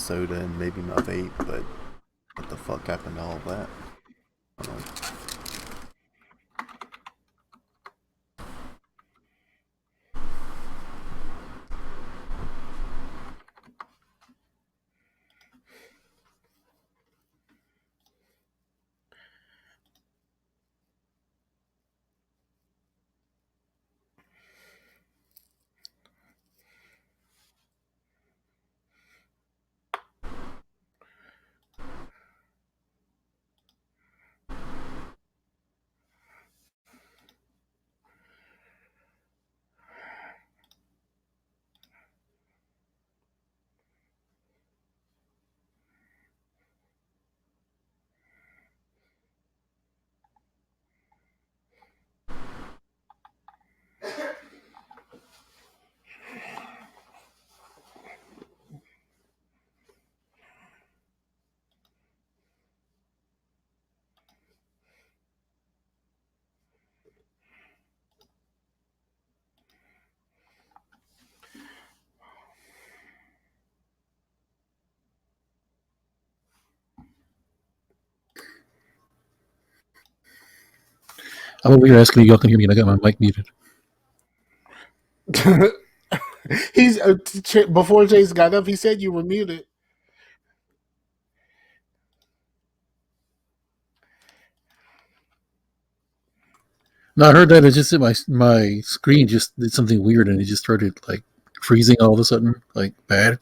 soda and maybe my vape, but what the fuck happened to all that? I don't know. I'm over here asking if y'all can hear me, and I got my mic muted. He's before Chase got up, he said you were muted. No, I heard that. It's just that my screen just did something weird, and it just started like freezing all of a sudden, like bad.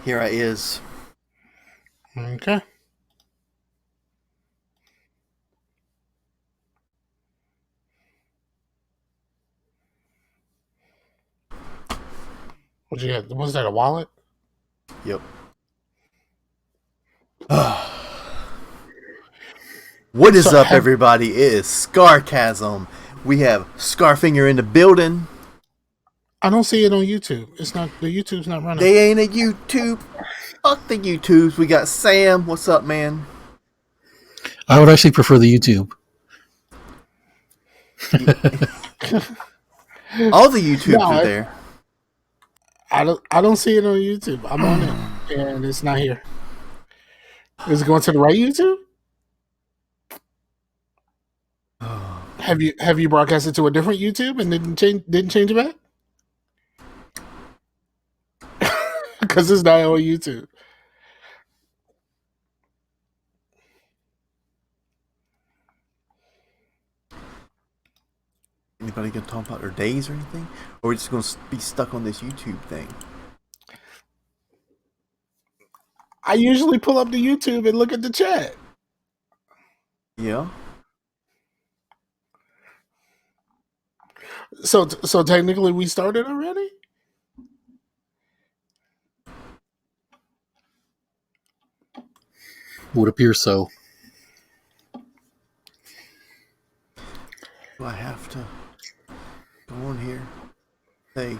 Here I is. Okay. What you got? Was that a wallet? Yep. What is up, everybody? It is Scarcasm. We have Scarfinger in the building. I don't see it on YouTube. It's not. The YouTube's not running. They ain't a YouTube. Fuck the YouTubes. We got Sam. What's up, man? I would actually prefer the YouTube. All the YouTubes are there. I don't see it on YouTube. I'm on it, and it's not here. Is it going to the right YouTube? Have you broadcasted to a different YouTube and didn't change it back? Because it's not on YouTube. Anybody gonna talk about their days or anything? Or are we just gonna be stuck on this YouTube thing? I usually pull up the YouTube and look at the chat. Yeah. So technically we started already? Would appear so. Do I have to go on here? Hey.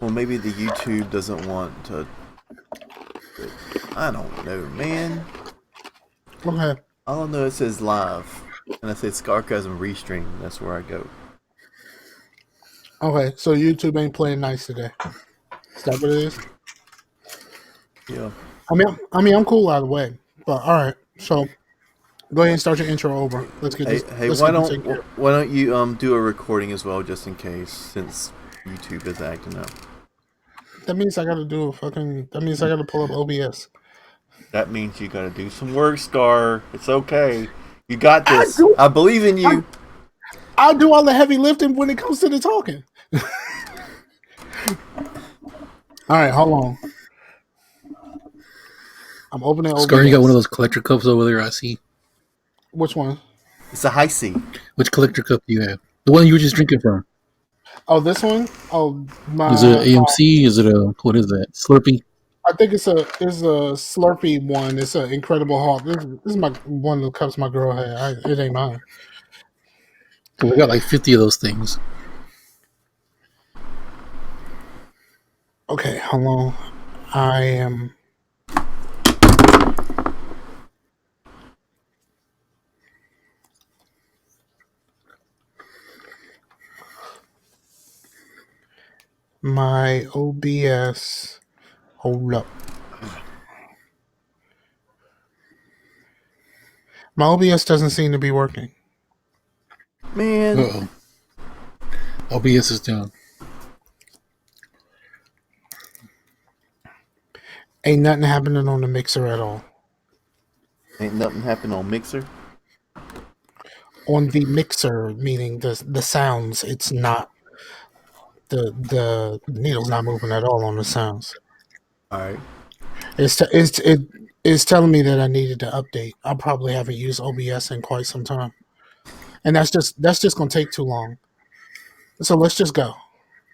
Well, maybe the YouTube doesn't want to. I don't know, man. Okay. All I know it says live, and I said Scarcasm Restream. That's where I go. Okay, so YouTube ain't playing nice today. Is that what it is? Yeah. I mean, I'm cool out of the way, but all right. So go ahead and start your intro over. Let's get this. Hey, why don't you do a recording as well, just in case, since YouTube is acting up. That means I got to do a fucking. That means I got to pull up OBS. That means you got to do some work, Scar. It's okay. You got this. I believe in you. I'll do all the heavy lifting when it comes to the talking. All right, hold on. I'm opening OBS. Scar, you got one of those collector cups over there, I see. Which one? It's a high C. Which collector cup do you have? The one you were just drinking from. Oh, this one? Oh, Is it my. AMC? Is it a what is that? Slurpee? I think it's a Slurpee one. It's an Incredible Hulk. This is my one of the cups my girl had. It ain't mine. Cause I got like 50 of those things. Okay, hold on. I am. My OBS. Hold up. My OBS doesn't seem to be working. Man, Uh-oh. OBS is down. Ain't nothing happening on the mixer at all. ain't nothing happened on Mixer. On the mixer, meaning the sounds, it's not the needle's not moving at all on the sounds. All right. It's telling me that I needed to update. I probably haven't used OBS in quite some time, and that's just gonna take too long. So let's just go.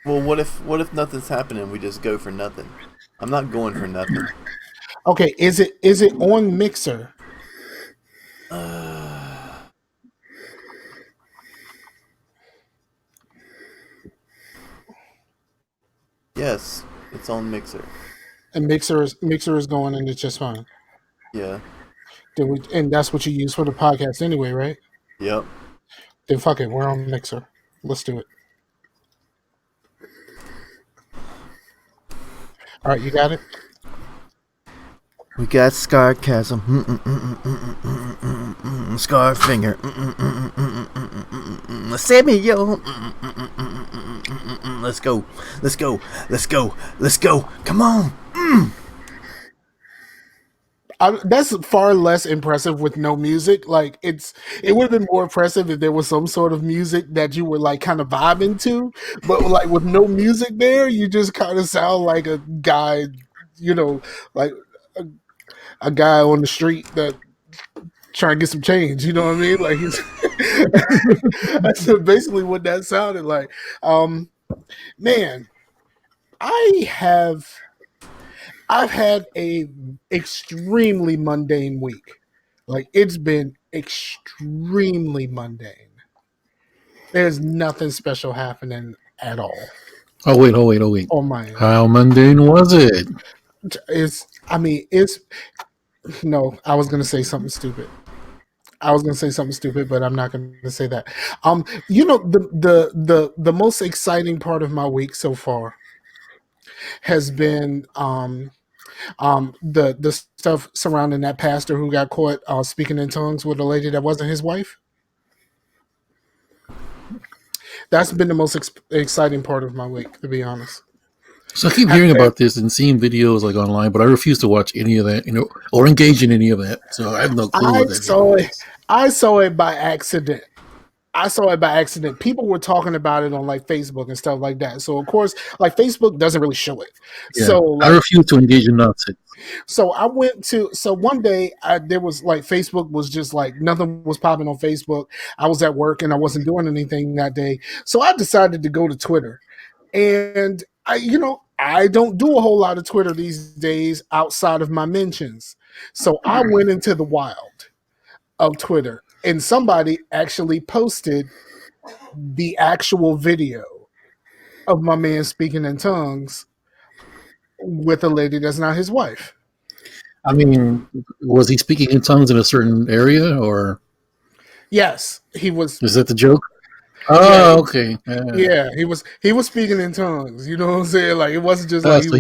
Well, what if nothing's happening? We just go for nothing. I'm not going for nothing. Okay, is it on mixer? Yes, it's on Mixer. And mixer is going, and it's just fine. Yeah. And that's what you use for the podcast anyway, right? Yep. Then fuck it, we're on mixer. Let's do it. All right, you got it. We got Scarcasm. Scarfinger. Samuel. Let's go. Let's go. Let's go. Let's go. Come on. That's far less impressive with no music. Like it would have been more impressive if there was some sort of music that you were like kind of vibing to, but like with no music there, you just kind of sound like a guy, like a guy on the street that trying to get some change. You know what I mean? Like that's basically what that sounded like. Man, I've had a extremely mundane week. Like it's been extremely mundane. There's nothing special happening at all. Oh wait. On my end. How mundane was it? No, I was gonna say something stupid. But I'm not gonna say that. The most exciting part of my week so far has been the stuff surrounding that pastor who got caught speaking in tongues with a lady that wasn't his wife. That's been the most exciting part of my week, to be honest. So I keep hearing about this and seeing videos like online, but I refuse to watch any of that, or engage in any of that. So I have no clue what that is. I saw it by accident. People were talking about it on like Facebook and stuff like that. So of course, like Facebook doesn't really show it. Yeah, so like, I refuse to engage in nonsense. So I went to. So one day, there was like Facebook was just like nothing was popping on Facebook. I was at work and I wasn't doing anything that day. So I decided to go to Twitter, and I don't do a whole lot of Twitter these days outside of my mentions. So I went into the wild of Twitter, and somebody actually posted the actual video of my man speaking in tongues with a lady that's not his wife. I mean, was he speaking in tongues in a certain area, or? Yes, he was. Is that the joke? Oh, okay. Yeah, he was speaking in tongues. You know what I'm saying? Like it wasn't just like so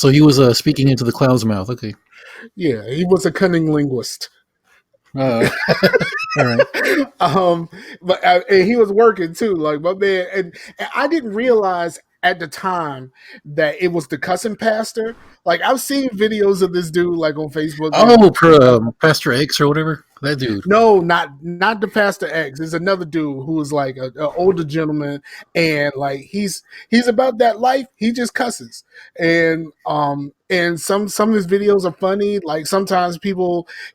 he was speaking into the clown's mouth. Okay. Yeah, he was a cunning linguist. All right. And he was working too, like my man. And I didn't realize at the time that it was the cussing pastor. Like I've seen videos of this dude like on Facebook. Pastor X or whatever. That dude. No, not the Pastor X. There's another dude who is like an older gentleman, and like he's about that life. He just cusses, and some of his videos are funny. Like sometimes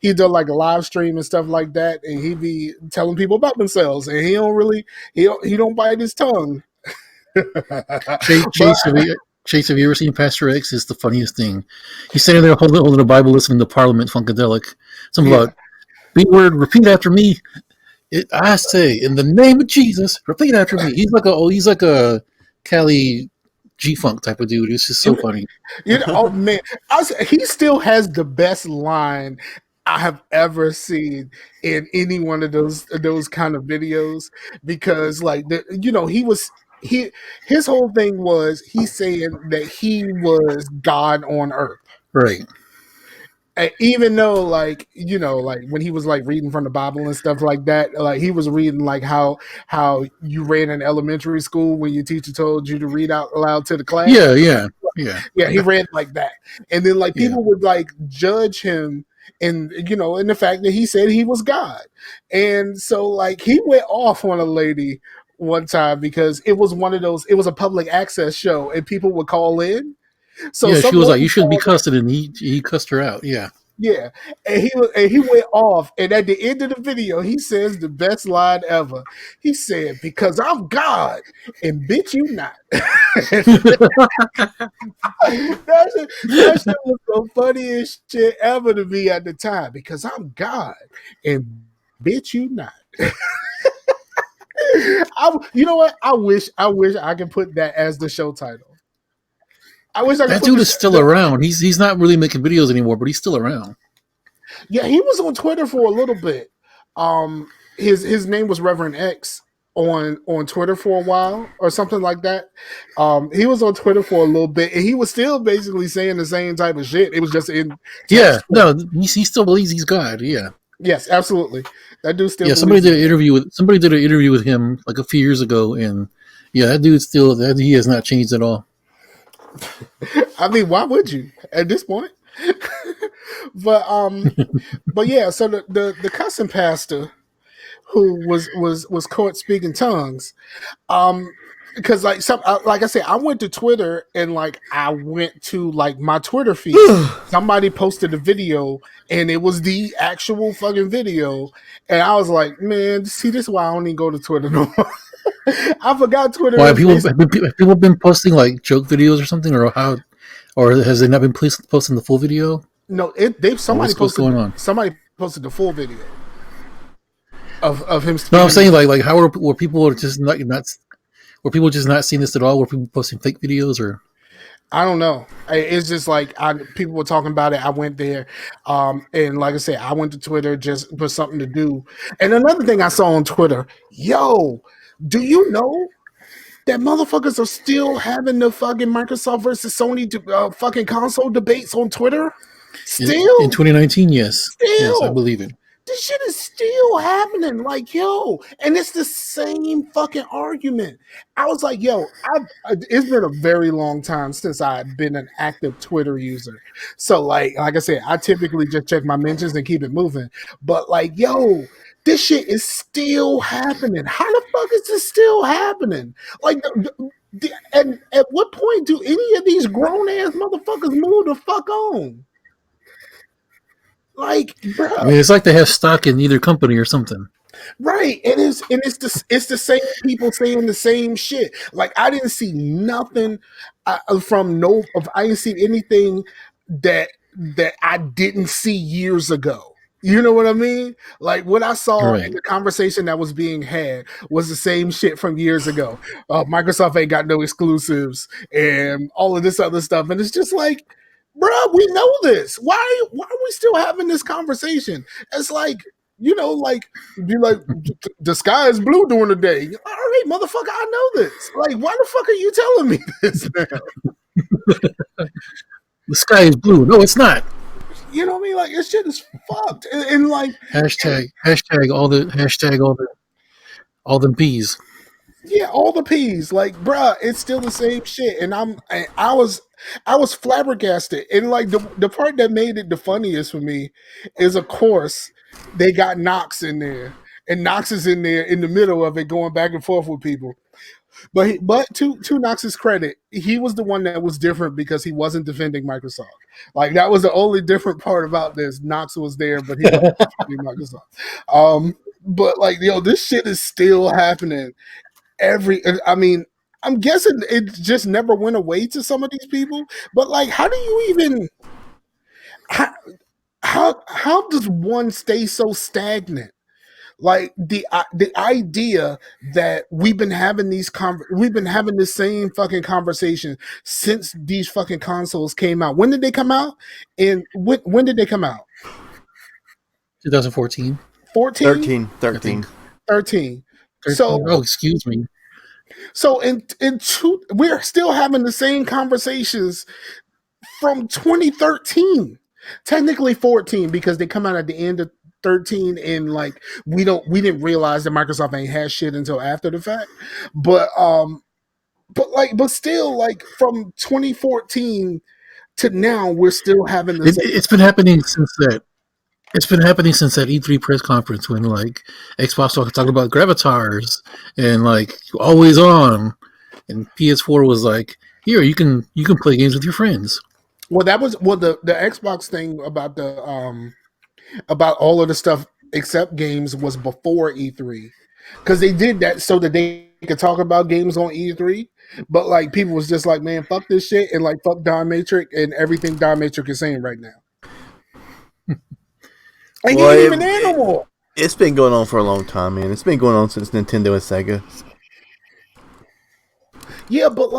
he does like a live stream and stuff like that, and he be telling people about themselves, and he don't bite his tongue. Chase, have you ever seen Pastor X? It's the funniest thing. He's sitting there holding a Bible, listening to Parliament Funkadelic. Something about B word. Repeat after me. I say, in the name of Jesus, repeat after me. He's like a Cali G-Funk type of dude. It's just so funny. Oh man, he still has the best line I have ever seen in any one of those kind of videos, because like his whole thing was he's saying that he was God on earth, right? And even though like when he was like reading from the Bible and stuff like that, like he was reading like how you ran in elementary school when your teacher told you to read out loud to the class. Yeah. He read like that, and then like people would like judge him. And in the fact that he said he was God, and so like he went off on a lady one time because it was a public access show and people would call in. So she was like, "You shouldn't be cussing," and he cussed her out. Yeah, and he went off, and at the end of the video, he says the best line ever. He said, "Because I'm God, and bitch, you not." that shit was the funniest shit ever to me at the time. Because I'm God, and bitch, you not. You know what? I wish I could put that as the show title. I wish I could. That dude is still around. He's not really making videos anymore, but he's still around. Yeah, he was on Twitter for a little bit. His name was Reverend X on Twitter for a while or something like that. He was on Twitter for a little bit, and he was still basically saying the same type of shit. It was just in text. He still believes he's God. Yeah. Yes, absolutely. That dude still. Yeah, somebody did an interview with him like a few years ago, and that dude he has not changed at all. I mean, why would you at this point? but yeah, so the cussing pastor who was caught speaking tongues, because like I said, I went to Twitter and like I went to like my Twitter feed. Somebody posted a video and it was the actual fucking video, and I was like, man, see, this is why I don't even go to Twitter no more. I forgot Twitter. Why have people been posting like joke videos or something, or has they not been posting the full video? No, somebody posted the full video of him. No, I'm saying like how were people just not were people just not seeing this at all? Were people posting fake videos or? I don't know. It's just like people were talking about it. I went there, and like I said, I went to Twitter just for something to do. And another thing I saw on Twitter, do you know that motherfuckers are still having the fucking Microsoft versus Sony fucking console debates on Twitter? Still? In 2019, yes. Still? Yes, I believe it. This shit is still happening. Like, and it's the same fucking argument. I was like, it's been a very long time since I've been an active Twitter user. So, like I said, I typically just check my mentions and keep it moving. But, like, this shit is still happening. How the fuck is this still happening? Like, and at what point do any of these grown ass motherfuckers move the fuck on? Like, bro, I mean, it's like they have stock in either company or something, right? It's the same people saying the same shit. Like, I didn't see nothing I didn't see anything that I didn't see years ago. You know what I mean? Like, what I saw in the conversation that was being had was the same shit from years ago. Microsoft ain't got no exclusives and all of this other stuff. And it's just like, bro, we know this. Why are we still having this conversation? It's like, be like, the sky is blue during the day. All right, motherfucker, I know this. Like, why the fuck are you telling me this now? The sky is blue. No, it's not. You know what I mean? Like, this shit is fucked. And like hashtag all them peas. Yeah, all the P's. Like, bruh, it's still the same shit. And I was flabbergasted. And like the part that made it the funniest for me is, of course, they got Knox in there. And Knox is in there in the middle of it going back and forth with people. But to Knox's credit, he was the one that was different because he wasn't defending Microsoft. Like that was the only different part about this. Knox was there, but he wasn't defending Microsoft. But like, this shit is still happening. I mean, I'm guessing it just never went away to some of these people. But like, how do you even how does one stay so stagnant? Like the idea that we've been having we've been having the same fucking conversation since these fucking consoles came out. When did they come out? And when did they come out? 2014. 14? 13. So, oh, excuse me. So we're still having the same conversations from 2013. Technically 14 because they come out at the end of 13 and like we didn't realize that Microsoft ain't had shit until after the fact. But still like from 2014 to now we're still having the same. It's been happening since that. It's been happening since that E3 press conference when like Xbox talked about Gravatars and like always on, and PS4 was like, here you can play games with your friends. Well, that was the Xbox thing about about all of the stuff except games was before E3 because they did that so that they could talk about games on E3. But like people was just like, man, fuck this shit and like fuck Don Matrix and everything Don Matrix is saying right now. And well, even Animal. It's been going on for a long time, man. It's been going on since Nintendo and Sega. Yeah, but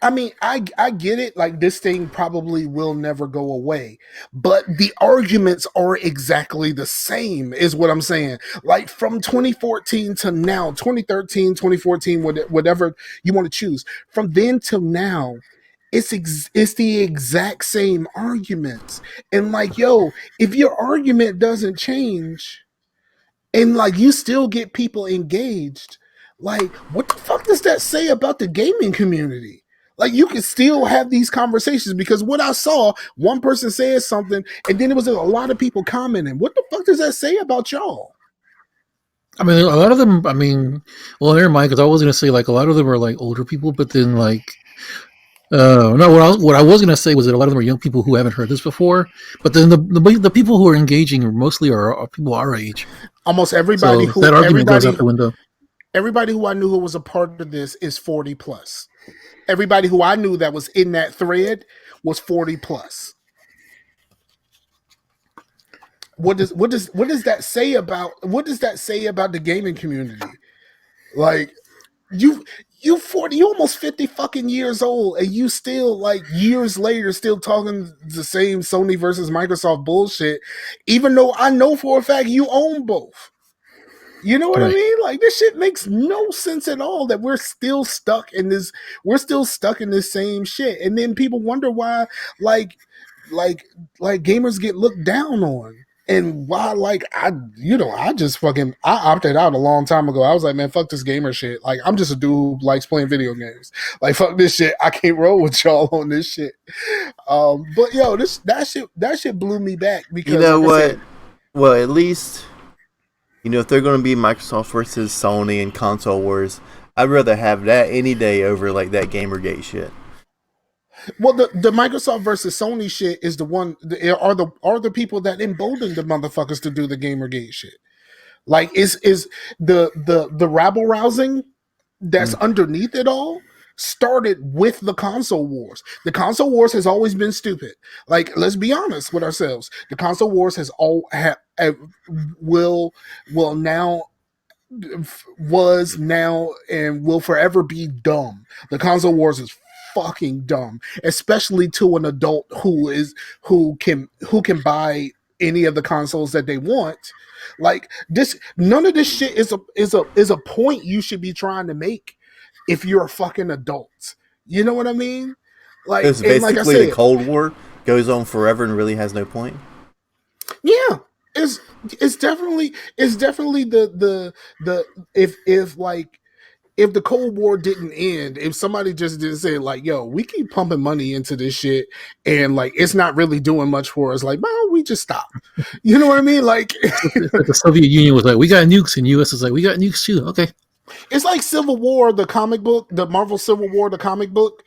I mean, I get it. Like this thing probably will never go away, but the arguments are exactly the same is what I'm saying. Like from 2014 to now, 2013, 2014, whatever you want to choose. From then till now, it's the exact same arguments. And like, yo, if your argument doesn't change and like you still get people engaged, like what the fuck does that say about the gaming community? Like you can still have these conversations because what I saw, one person said something and then there was a lot of people commenting. What the fuck does that say about y'all? I mean, a lot of them, well, never mind, because I was going to say like a lot of them are like older people, but then like, no, what I was going to say was that a lot of them are young people who haven't heard this before, but then the people who are engaging mostly are people our age. Almost everybody so that argument goes out the window. Everybody who I knew who was a part of this is 40 plus. Everybody who I knew that was in that thread was 40 plus. What does that say about the gaming community? Like you 40, you almost 50 fucking years old, and you still like years later still talking the same Sony versus Microsoft bullshit, even though I know for a fact you own both. You know what I mean? Like this shit makes no sense at all that we're still stuck in this same shit. And then people wonder why like gamers get looked down on. And why I opted out a long time ago. I was like, man, fuck this gamer shit. Like I'm just a dude who likes playing video games. Like fuck this shit. I can't roll with y'all on this shit. But yo, that shit blew me back because you know what? Well, at least if they're going to be Microsoft versus Sony and console wars, I'd rather have that any day over like that Gamergate shit. Well, the Microsoft versus Sony shit is the one are the people that emboldened the motherfuckers to do the Gamergate shit. Like is the rabble rousing that's underneath it all started with the console wars. The console wars has always been stupid. Like let's be honest with ourselves. The console wars has was now and will forever be dumb. The console wars is fucking dumb, especially to an adult who can buy any of the consoles that they want. Like this, none of this shit is a point you should be trying to make if you're a fucking adult. You know what I mean? Like it's basically the Cold War goes on forever and really has no point. Yeah. It's definitely the if like if the Cold War didn't end, if somebody just didn't say like, "Yo, we keep pumping money into this shit, and like it's not really doing much for us," like, well, we just stop. You know what I mean? Like, It's like the Soviet Union was like, we got nukes, and U.S. is like, we got nukes too. Okay. it's like Civil War, the comic book, the Marvel Civil War, the comic book.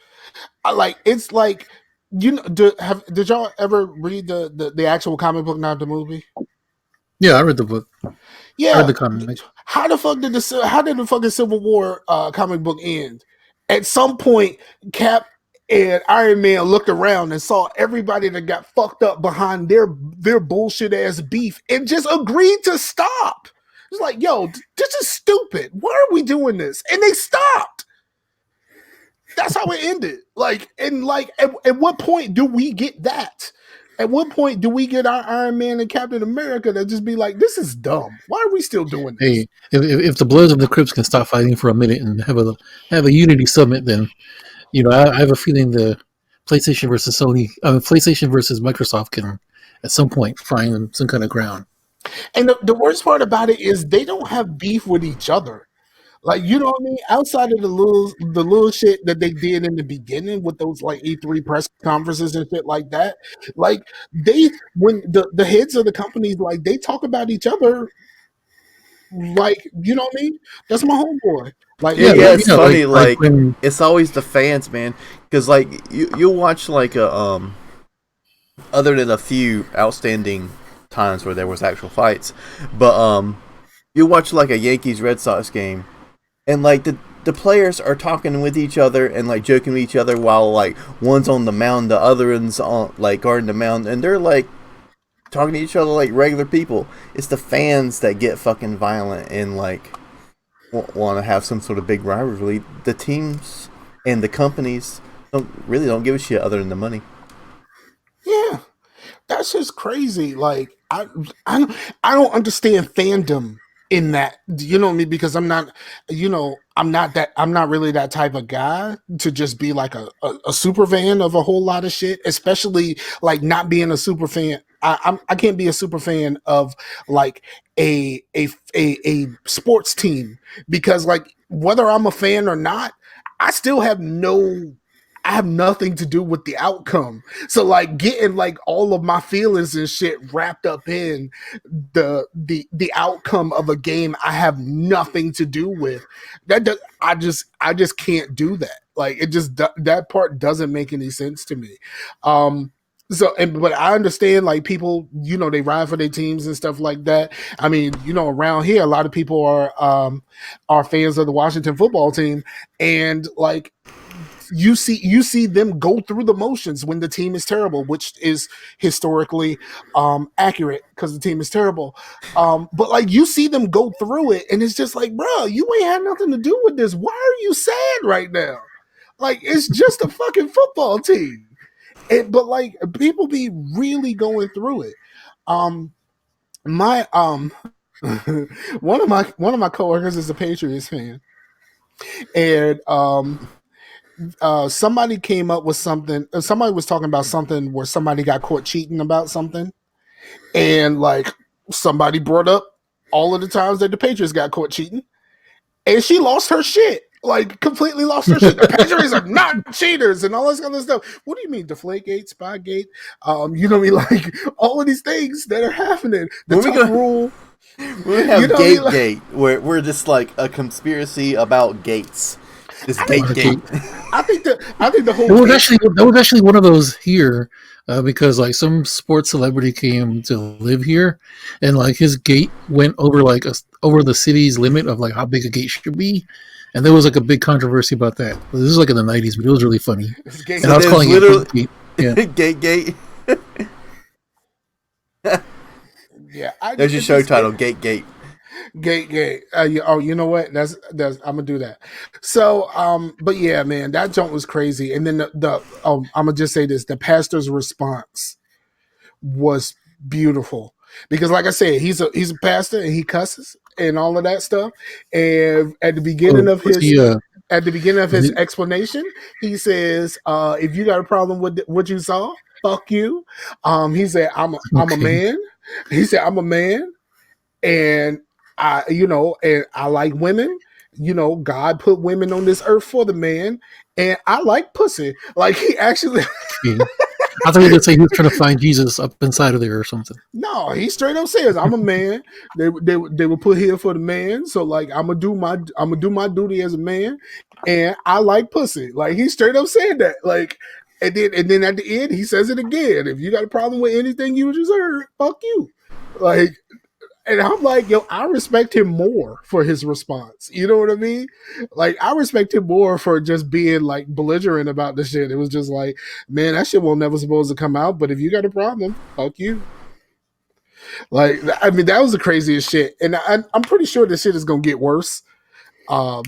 It's like, you know, did y'all ever read the actual comic book, not the movie? Yeah, I read the book. I Yeah. read the comic. How the fucking Civil War comic book end? At some point, Cap and Iron Man looked around and saw everybody that got fucked up behind their bullshit ass beef and just agreed to stop. It's like, yo, this is stupid. Why are we doing this? And they stopped. That's how it ended. Like, and like, at what point do we get that? At what point do we get our Iron Man and Captain America that just be like, this is dumb? Why are we still doing this? Hey, if the Bloods and the Crips can stop fighting for a minute and have a unity summit, then you know I have a feeling the PlayStation versus PlayStation versus Microsoft can at some point find some kind of ground. And the worst part about it is they don't have beef with each other. Like, you know what I mean? Outside of the little shit that they did in the beginning with those like E3 press conferences and shit like that, like when the heads of the companies, like, they talk about each other, like, you know what I mean? That's my homeboy. Like, Yeah, Yeah, it's you know, funny. Like, when it's always the fans, man. Because like you'll watch like a other than a few outstanding times where there was actual fights, but you watch like a Yankees Red Sox game, and like the players are talking with each other and like joking with each other while like one's on the mound, the other one's on like guarding the mound, and they're like talking to each other like regular people. It's the fans that get fucking violent and like want to have some sort of big rivalry. The teams and the companies don't give a shit other than the money. yeah, that's just crazy. Like, I don't understand fandom in that. You know what I mean? Because I'm not, I'm not really that type of guy to just be like a super fan of a whole lot of shit, especially like not being a super fan. I can't be a super fan of like a sports team, because like whether I'm a fan or not, I still have no I have nothing to do with the outcome. So like getting like all of my feelings and shit wrapped up in the outcome of a game I have nothing to do with. I just can't do that. Like, it just, that part doesn't make any sense to me. But I understand, like, people, they ride for their teams and stuff like that. I mean, around here, a lot of people are fans of the Washington football team, and like, you see them go through the motions when the team is terrible, which is historically accurate because the team is terrible. But like, you see them go through it, and it's just like, bro, you ain't had nothing to do with this. Why are you sad right now? Like, it's just a fucking football team. But like, people be really going through it. My one of my coworkers is a Patriots fan, and somebody came up with something. Somebody was talking about something where somebody got caught cheating about something, and like, somebody brought up all of the times that the Patriots got caught cheating, and she lost her shit. Like, completely lost her shit. The Patriots are not cheaters and all this kind of stuff. What do you mean, Deflategate, Spygate? You know what I mean? Like, all of these things that are happening. The top rule. We have Gate, where we're just like a conspiracy about gates. It's Gate. I think the whole that was actually one of those here, because like some sports celebrity came to live here, and like his gate went over like over the city's limit of like how big a gate should be, and there was like a big controversy about that. This is like in the 90s, but it was really funny. And I was calling it Gate. Yeah. Gate. Yeah, there's your show title, Gate. Gate. You know what? That's I'm gonna do that. So, but yeah, man, that jump was crazy. And then I'm gonna just say this: the pastor's response was beautiful, because, like I said, he's a pastor and he cusses and all of that stuff. And at the beginning of his explanation, he says, "If you got a problem with what you saw, fuck you." He said, "I'm a man." He said, "I'm a man, and I like women, God put women on this earth for the man, and I like pussy. Like he actually. I thought you were going to say he was trying to find Jesus up inside of there or something. No, he straight up says, "I'm a man." They were put here for the man, so like I'm gonna do my duty as a man, and I like pussy. Like he straight up said that. Like, and then at the end he says it again. If you got a problem with anything you just heard, fuck you. Like, and I'm like, yo, I respect him more for his response. You know what I mean? Like, I respect him more for just being like belligerent about the shit. It was just like, man, that shit won't never supposed to come out. But if you got a problem, fuck you. Like, I mean, that was the craziest shit. And I'm pretty sure this shit is going to get worse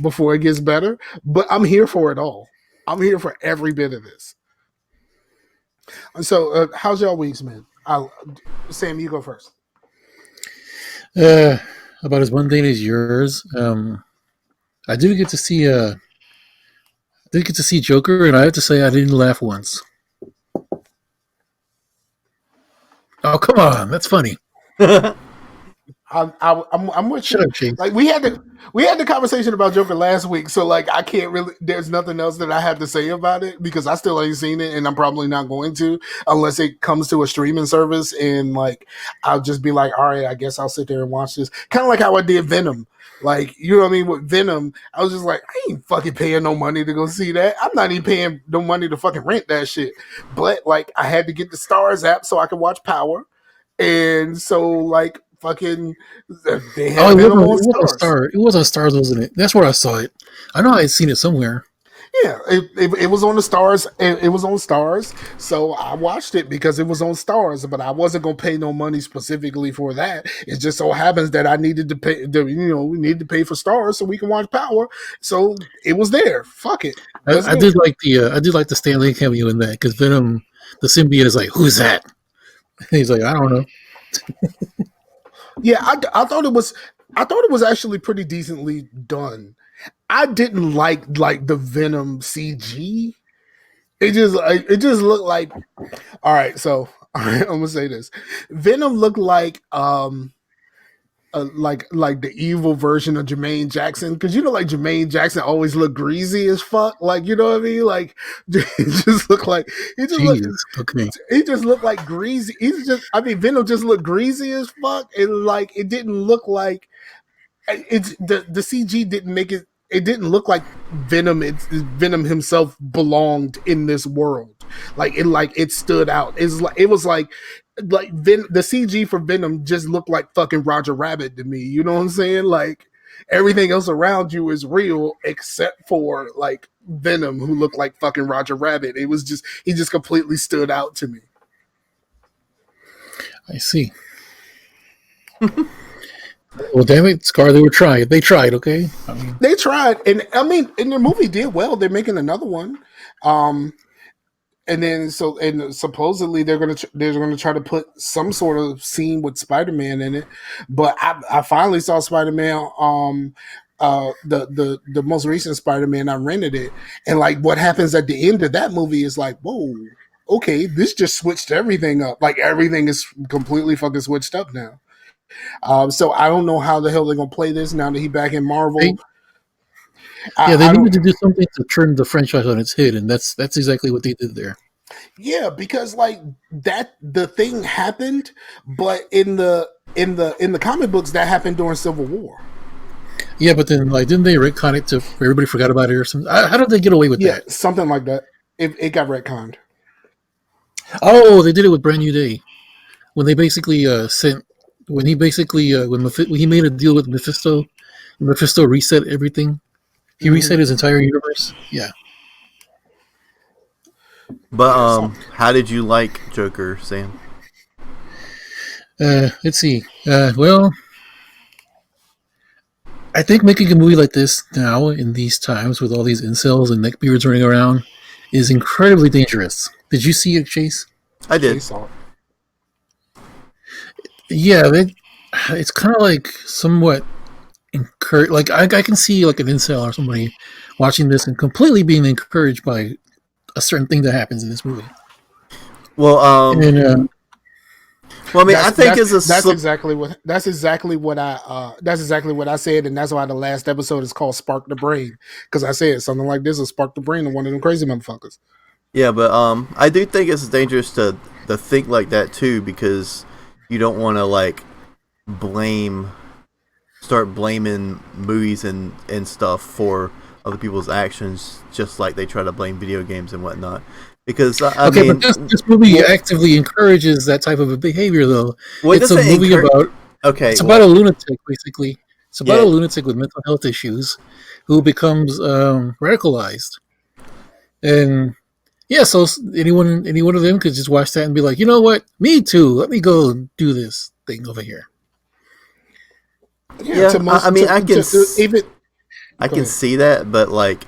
before it gets better. But I'm here for it all. I'm here for every bit of this. And so, how's y'all weeks, man? Sam, you go first. About as mundane as yours. I did get to see Joker, and I have to say I didn't laugh once. Oh, come on, that's funny. I'm with you. Like we had the conversation about Joker last week, so like I can't really. There's nothing else that I have to say about it because I still ain't seen it, and I'm probably not going to unless it comes to a streaming service, and like I'll just be like, all right, I guess I'll sit there and watch this. Kind of like how I did Venom. Like, you know what I mean? With Venom, I was just like, I ain't fucking paying no money to go see that. I'm not even paying no money to fucking rent that shit. But like, I had to get the Stars app so I could watch Power. And so, like, fucking, they had Venom on Stars. It was on Stars, wasn't it? That's where I saw it. I know I had seen it somewhere. Yeah, it was on the Stars. It was on Stars, so I watched it because it was on Stars. But I wasn't gonna pay no money specifically for that. It just so happens that I needed to pay. We needed to pay for Stars so we can watch Power. So it was there. Fuck it. I did like the Stan Lee cameo in that because Venom, the symbiote, is like, "Who's that?" And he's like, "I don't know." Yeah, I thought it was actually pretty decently done. I didn't like the Venom CG. It just looked like. All right, so I'm gonna say this: Venom looked like the evil version of Jermaine Jackson, because like Jermaine Jackson always looked greasy as fuck. Like, you know what I mean? Like, it just looked like he just looked like greasy. Venom just looked greasy as fuck, and like it didn't look like the CG didn't make it. It didn't look like Venom. Venom himself belonged in this world. It stood out. It was like the CG for Venom just looked like fucking Roger Rabbit to me. You know what I'm saying? Like everything else around you is real except for like Venom, who looked like fucking Roger Rabbit. He just completely stood out to me. I see. Well, damn it, Scar! They tried. Okay, they tried, and the movie did well. They're making another one, and then supposedly they're gonna try to put some sort of scene with Spider-Man in it. But I finally saw Spider-Man. The most recent Spider-Man, I rented it, and like what happens at the end of that movie is like, whoa, okay, this just switched everything up. Like everything is completely fucking switched up now. So I don't know how the hell they're gonna play this now that he's back in Marvel. They needed to do something to turn the franchise on its head, and that's exactly what they did there. Yeah, because like the thing happened, but in the comic books that happened during Civil War. Yeah, but then like didn't they retcon it to everybody forgot about it or something? How did they get away with that? Something like that. It got retconned. Oh, they did it with Brand New Day when they basically when he made a deal with Mephisto reset everything. He reset his entire universe. Yeah. But how did you like Joker, Sam? Let's see. Well, I think making a movie like this now in these times with all these incels and neckbeards running around is incredibly dangerous. Did you see it, Chase? I did. Yeah, it's kind of like somewhat encouraged. Like I can see like an incel or somebody watching this and completely being encouraged by a certain thing that happens in this movie. Well, Well, I mean, I think it's that's exactly what I said, and that's why the last episode is called "Spark the Brain," because I said something like this will spark the brain of one of them crazy motherfuckers. Yeah, but I do think it's dangerous to think like that too, because you don't want to like blame start blaming movies and stuff for other people's actions, just like they try to blame video games and whatnot. Because I mean, but this movie actively encourages that type of a behavior, though. Well, It's a movie about about a lunatic, basically. It's about a lunatic with mental health issues who becomes radicalized, and yeah. So any one of them could just watch that and be like, you know what, me too. Let me go do this thing over here. Yeah, I mean, I can see that, but like,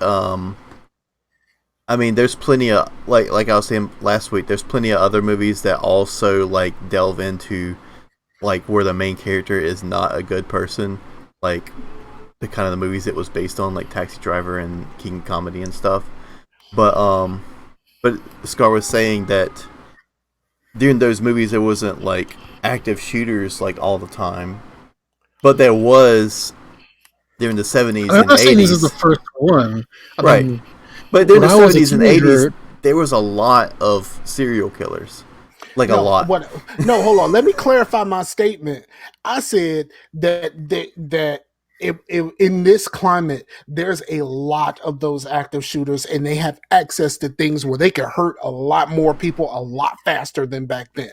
I mean, there's plenty of like I was saying last week. There's plenty of other movies that also like delve into like where the main character is not a good person, like the kind of the movies it was based on, like Taxi Driver and King Comedy and stuff. But Scar was saying that during those movies there wasn't like active shooters like all the time, but there was during the 70s I'm and not 80s. saying this is the first one, right? But during the 70s and 80s, there was a lot of serial killers. Like a lot. No, hold on. Let me clarify my statement. I said that in this climate, there's a lot of those active shooters, and they have access to things where they can hurt a lot more people a lot faster than back then.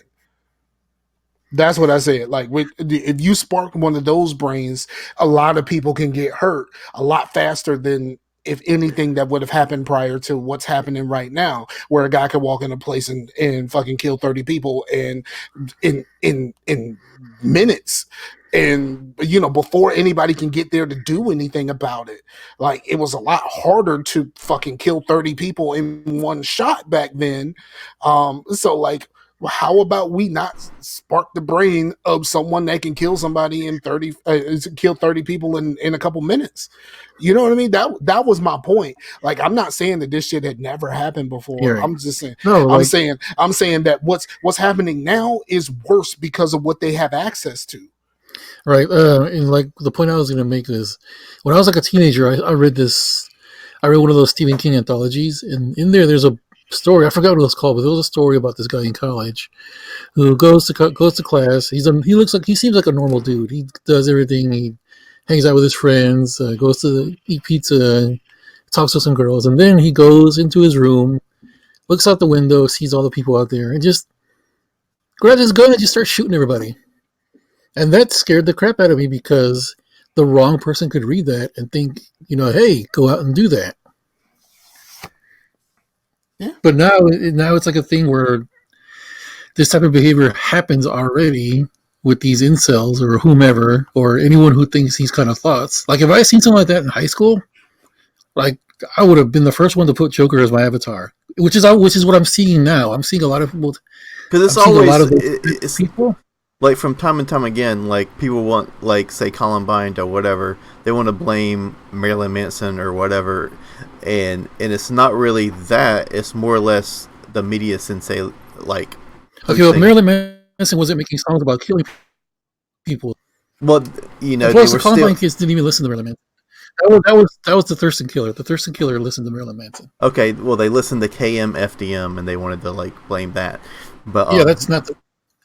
That's what I said. Like, if you spark one of those brains, a lot of people can get hurt a lot faster than if anything that would have happened prior to what's happening right now, where a guy could walk in a place and fucking kill 30 people and in minutes. And, you know, before anybody can get there to do anything about it, like, it was a lot harder to fucking kill 30 people in one shot back then. So, like, how about we not spark the brain of someone that can kill somebody in kill 30 people in a couple minutes? You know what I mean? That was my point. Like, I'm not saying that this shit had never happened before. Right. I'm just saying, I'm saying that what's happening now is worse because of what they have access to. Right. And like the point I was going to make is when I was like a teenager, I read one of those Stephen King anthologies, and in there's a story. I forgot what it was called, but there was a story about this guy in college who goes to class. He seems like a normal dude. He does everything. He hangs out with his friends, goes to eat pizza, talks to some girls, and then he goes into his room, looks out the window, sees all the people out there, and just grabs his gun and just starts shooting everybody. And that scared the crap out of me because the wrong person could read that and think, you know, hey, go out and do that. Yeah. But now it's like a thing where this type of behavior happens already with these incels or whomever or anyone who thinks these kind of thoughts. Like if I seen something like that in high school, like I would have been the first one to put Joker as my avatar, which is what I'm seeing now. I'm seeing a lot of people because it's always people. Like from time and time again, like people want, like say Columbine or whatever, they want to blame Marilyn Manson or whatever, and it's not really that. It's more or less the media say like. Okay, well, Marilyn Manson wasn't making songs about killing people. Well, you know, plus the Columbine kids didn't even listen to Marilyn Manson. That was the Thurston Killer. The Thurston Killer listened to Marilyn Manson. Okay, well they listened to KMFDM and they wanted to like blame that, but yeah, that's not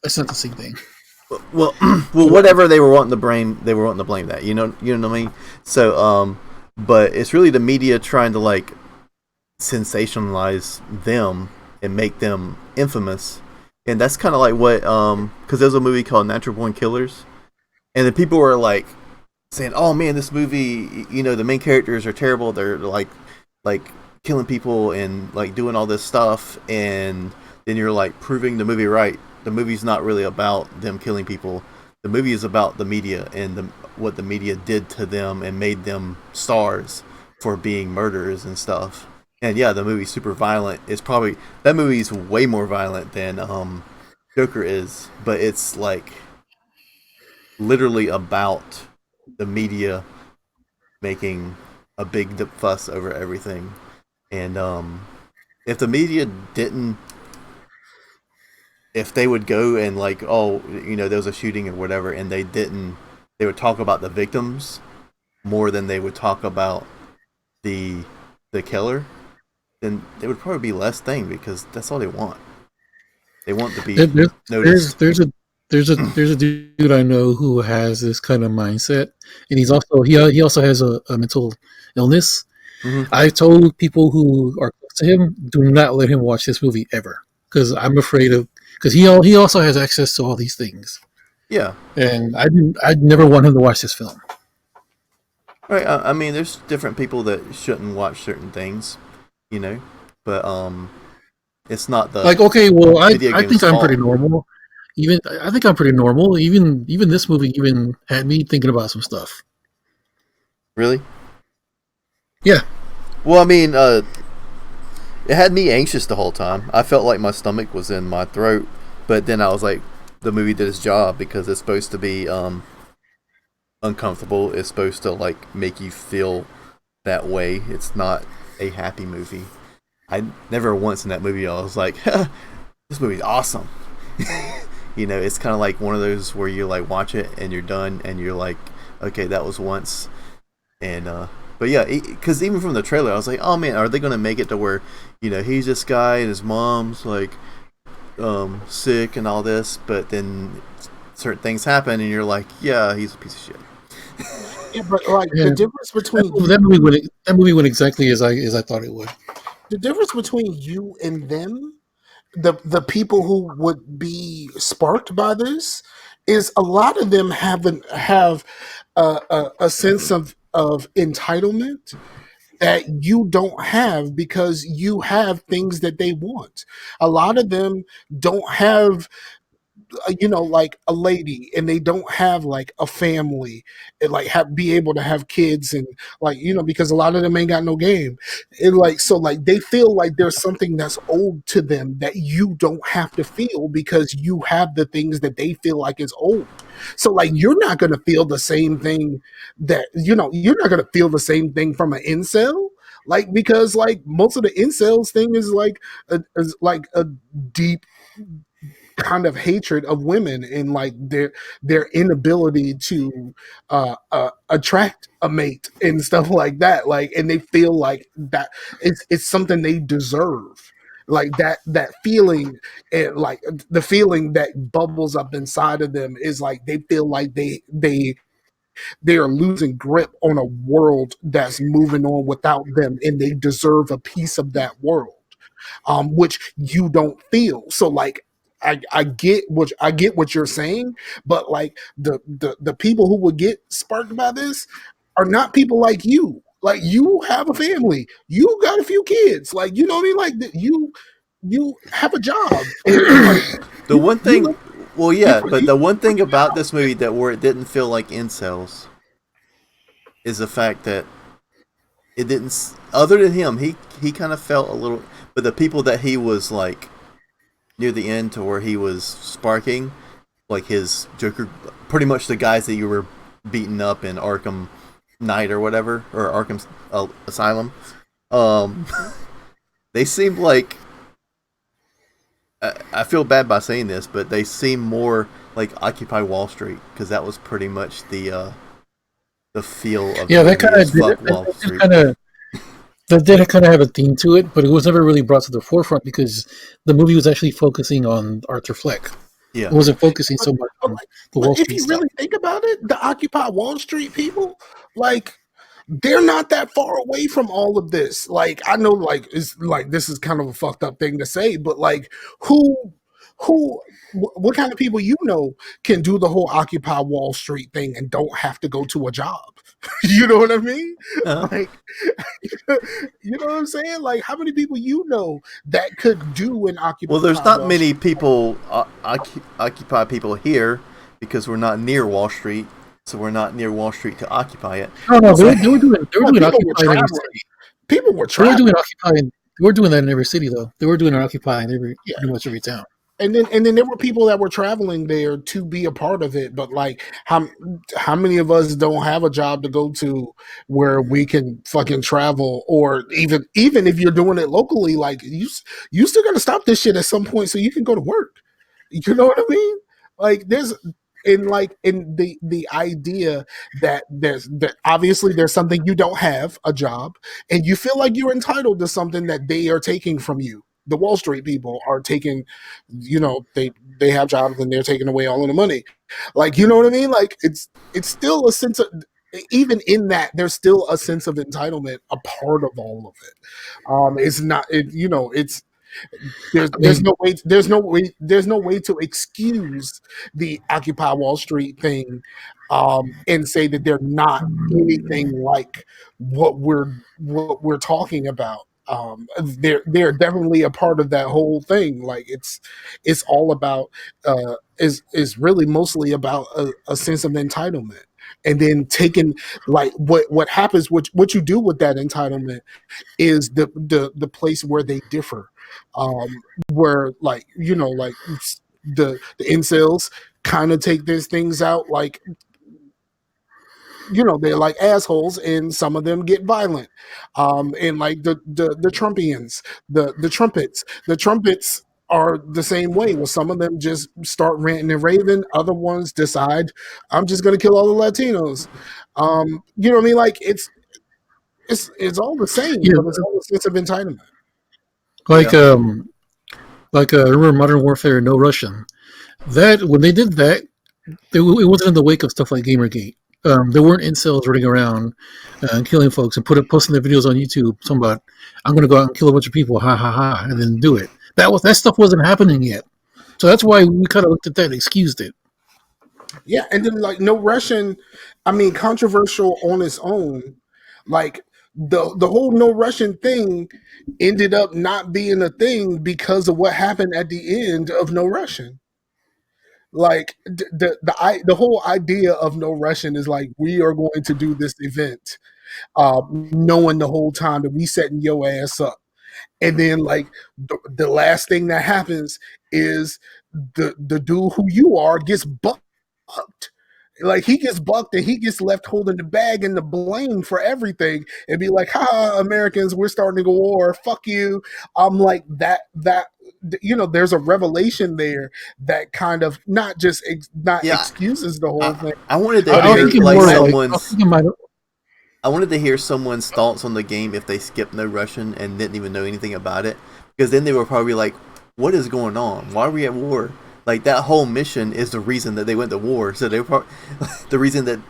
the same thing. Well, whatever they were wanting to blame, that. You know what I mean? So, but it's really the media trying to like sensationalize them and make them infamous, and that's kind of like what because there's a movie called Natural Born Killers, and the people were like saying, "Oh man, this movie, you know, the main characters are terrible. They're like killing people and like doing all this stuff," and then you're like proving the movie right. The movie's not really about them killing people. The movie is about the media and what the media did to them and made them stars for being murderers and stuff. And yeah, the movie's super violent. That movie's way more violent than Joker is, but it's like literally about the media making a big fuss over everything. And if the media didn't if they would go and like, oh, there was a shooting or whatever, and they would talk about the victims more than they would talk about the killer, then there would probably be less thing because that's all they want. They want to be noticed. There's a dude I know who has this kind of mindset, and he also has a mental illness. Mm-hmm. I told people who are close to him, do not let him watch this movie ever, because I'm afraid of, because he also has access to all these things. Yeah, and I'd never want him to watch this film. Right. I mean, there's different people that shouldn't watch certain things, but it's not the like, okay, well, I think I'm fault. pretty normal. I think I'm pretty normal. Even this movie even had me thinking about some stuff. Really? Yeah. Well, I mean, it had me anxious the whole time. I felt like my stomach was in my throat, but then I was like, the movie did its job because it's supposed to be uncomfortable. It's supposed to like make you feel that way. It's not a happy movie. I never once in that movie I was like, this movie's awesome. It's kind of like one of those where you like watch it and you're done and you're like, okay, that was once. And but yeah, because even from the trailer I was like, oh man, are they gonna make it to where he's this guy and his mom's like sick and all this, but then certain things happen and you're like, yeah, he's a piece of shit. Yeah, but like the difference between that movie went exactly as I thought it would. The difference between you and them, the people who would be sparked by this, is a lot of them have a sense of entitlement that you don't have because you have things that they want. A lot of them don't have like a lady, and they don't have like a family and like be able to have kids, and like because a lot of them ain't got no game, and like so like they feel like there's something that's owed to them that you don't have to feel because you have the things that they feel like is owed. So like you're not going to feel the same thing that you're not going to feel the same thing from an incel, like because like most of the incels thing is like a deep kind of hatred of women and like their inability to attract a mate and stuff like that, like, and they feel like that it's something they deserve, like that feeling, and like the feeling that bubbles up inside of them is like they feel like they are losing grip on a world that's moving on without them, and they deserve a piece of that world, which you don't feel. So like I get what you're saying, but like the people who would get sparked by this are not people like you. Like you have a family, you got a few kids, like what I mean. Like you have a job. And, like, the one thing, well, yeah, but the one thing about this movie that where it didn't feel like incels is the fact that it didn't. Other than him, he kind of felt a little, but the people that he was like near the end to where he was sparking, like his Joker, pretty much the guys that you were beating up in Arkham Knight or whatever, or Arkham Asylum, they seemed like, I feel bad by saying this, but they seem more like Occupy Wall Street, because that was pretty much the feel of that did kind of have a theme to it, but it was never really brought to the forefront because the movie was actually focusing on Arthur Fleck. Yeah, it wasn't focusing so much on the Wall Street. If you really think about it, the Occupy Wall Street people, like, they're not that far away from all of this. Like, I know, like, it's like this is kind of a fucked up thing to say, but like, what kind of people can do the whole Occupy Wall Street thing and don't have to go to a job? You know what I mean? Uh-huh. Like, you know what I'm saying? Like, how many people that could do an Occupy? Well, there's not many people Occupy people here because we're not near Wall Street, so we're not near Wall Street to occupy it. No, they were doing Occupy in every city. People were traveling. They were doing that in every city, though. They were doing an Occupy in pretty much every town. And then there were people that were traveling there to be a part of it. But like, how many of us don't have a job to go to where we can fucking travel? Or even if you're doing it locally, like you still got to stop this shit at some point so you can go to work. You know what I mean? Like there's in the idea that that obviously there's something you don't have, a job, and you feel like you're entitled to something that they are taking from you. The Wall Street people are taking, they have jobs and they're taking away all of the money. Like, you know what I mean? Like it's still a sense of, even in that, there's still a sense of entitlement a part of all of it. It's not it's I mean, there's no way to excuse the Occupy Wall Street thing, and say that they're not anything like what we're talking about. They're definitely a part of that whole thing. Like it's all about, is really mostly about a sense of entitlement, and then taking, like, what happens, what you do with that entitlement is the place where they differ, where, like, like the incels kind of take these things out, like, they're like assholes, and some of them get violent, and like the Trumpians, the trumpets are the same way, where some of them just start ranting and raving, other ones decide, I'm just going to kill all the Latinos. You know what I mean? Like it's all the same, yeah, but it's all a sense of entitlement. like Yeah. remember Modern Warfare No Russian? That when they did that, it wasn't in the wake of stuff like Gamergate. There weren't incels running around and killing folks and posting their videos on YouTube. Talking about, I'm going to go out and kill a bunch of people, ha ha ha, and then do it. That stuff wasn't happening yet, so that's why we kind of looked at that and excused it. Yeah, and then, like, No Russian, I mean, controversial on its own. Like the whole No Russian thing ended up not being a thing because of what happened at the end of No Russian. Like the whole idea of No Russian is like, we are going to do this event, knowing the whole time that we setting your ass up, and then, like, the last thing that happens is the dude who you are gets bucked. Like, he gets bucked and he gets left holding the bag and the blame for everything, and be like, "Ha, Americans, we're starting a war. Fuck you." I'm like, there's a revelation there that kind of not just not Yeah. excuses the whole thing, I wanted to but I was hear it thinking like more let like I was someone's. thinking my I wanted to hear someone's thoughts on the game if they skipped No Russian and didn't even know anything about it, because then they were probably like, "What is going on? Why are we at war?" Like that whole mission is the reason that they went to war. So they were probably the reason that,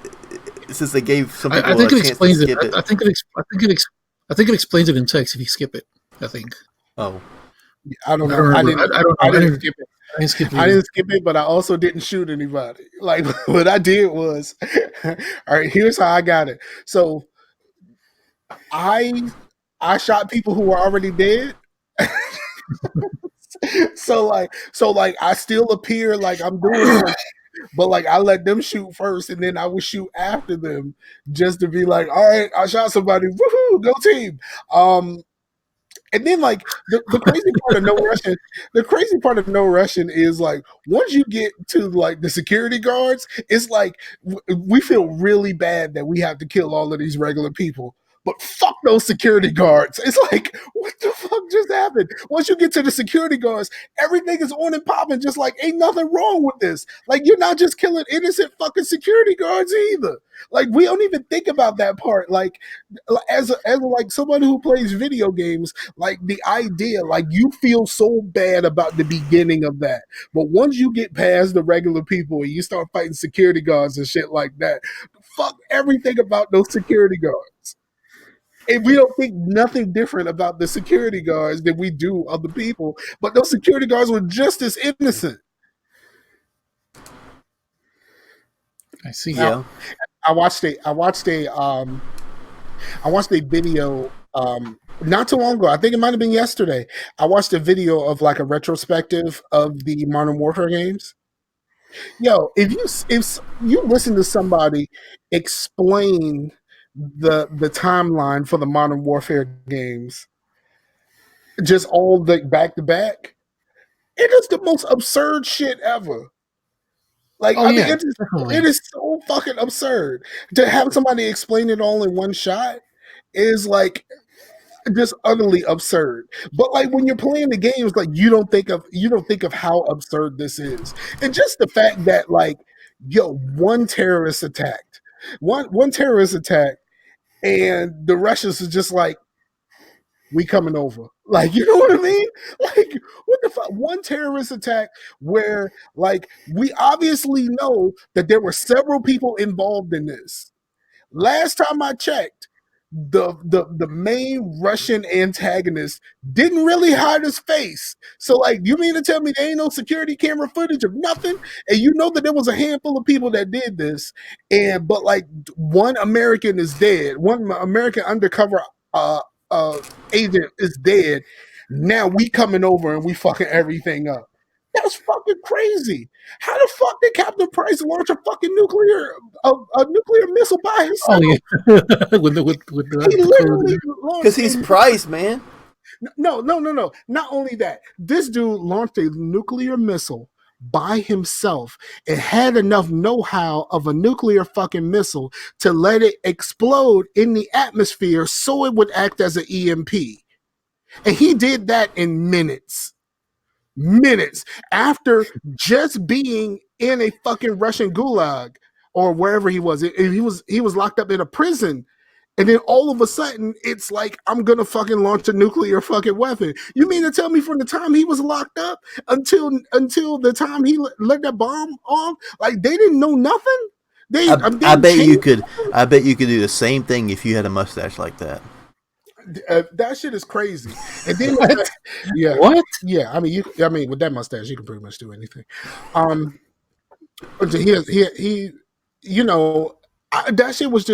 since they gave some I people a think it chance to explains it. skip it. I think it explains it in text if you skip it. I think. Oh, I don't I know. don't remember. I don't know. I didn't skip it. I didn't skip it I either. didn't skip it, but I also didn't shoot anybody. Like, what I did was, all right, here's how I got it. So I I shot people who were already dead. So like I still appear like I'm doing something, but like I let them shoot first, and then I would shoot after them, just to be like, all right, I shot somebody, woohoo, go team. Um, and then, like, the crazy part of No Russian is, like, once you get to, like, the security guards, it's like we feel really bad that we have to kill all of these regular people. But fuck those security guards. It's like, what the fuck just happened? Once you get to the security guards, everything is on and popping, just like, ain't nothing wrong with this. Like, you're not just killing innocent fucking security guards either. Like, we don't even think about that part. Like, as like someone who plays video games, like, the idea, like, you feel so bad about the beginning of that, but once you get past the regular people and you start fighting security guards and shit like that, fuck everything about those security guards. And we don't think nothing different about the security guards than we do other people, but those security guards were just as innocent. I see. Now, yeah. I watched a video, not too long ago. I think it might have been yesterday. I watched a video of, like, a retrospective of the Modern Warfare games. Yo, if you listen to somebody explain the timeline for the Modern Warfare games, just all the back to back, it is the most absurd shit ever. Like, Oh I mean, yeah, it definitely. is so fucking absurd to have somebody explain it all in one shot. Is like, just utterly absurd. But like when you're playing the games, like you don't think of how absurd this is, and just the fact that like one terrorist attacked, one terrorist attack, and the Russians are just like, we coming over. Like, you know what I mean? Like, what the fuck? One terrorist attack where, like, we obviously know that there were several people involved in this. Last time I checked, the main Russian antagonist didn't really hide his face. So, like, you mean to tell me there ain't no security camera footage of nothing? And you know that there was a handful of people that did this, but like one American is dead. One American undercover agent is dead. Now we coming over and we fucking everything up. That's fucking crazy. How the fuck did Captain Price launch a fucking nuclear missile by himself? Oh yeah, with He literally because he's Price, man. No. Not only that, this dude launched a nuclear missile by himself and had enough know-how of a nuclear fucking missile to let it explode in the atmosphere so it would act as an EMP. And he did that in minutes after just being in a fucking Russian gulag or wherever he was. He was locked up in a prison. And then all of a sudden, it's like, I'm going to fucking launch a nuclear fucking weapon. You mean to tell me from the time he was locked up until the time he let that bomb off, like they didn't know nothing? I bet you could do the same thing if you had a mustache like that. That shit is crazy. And then yeah, what? Yeah, I mean, with that mustache, you can pretty much do anything. He you know, that shit was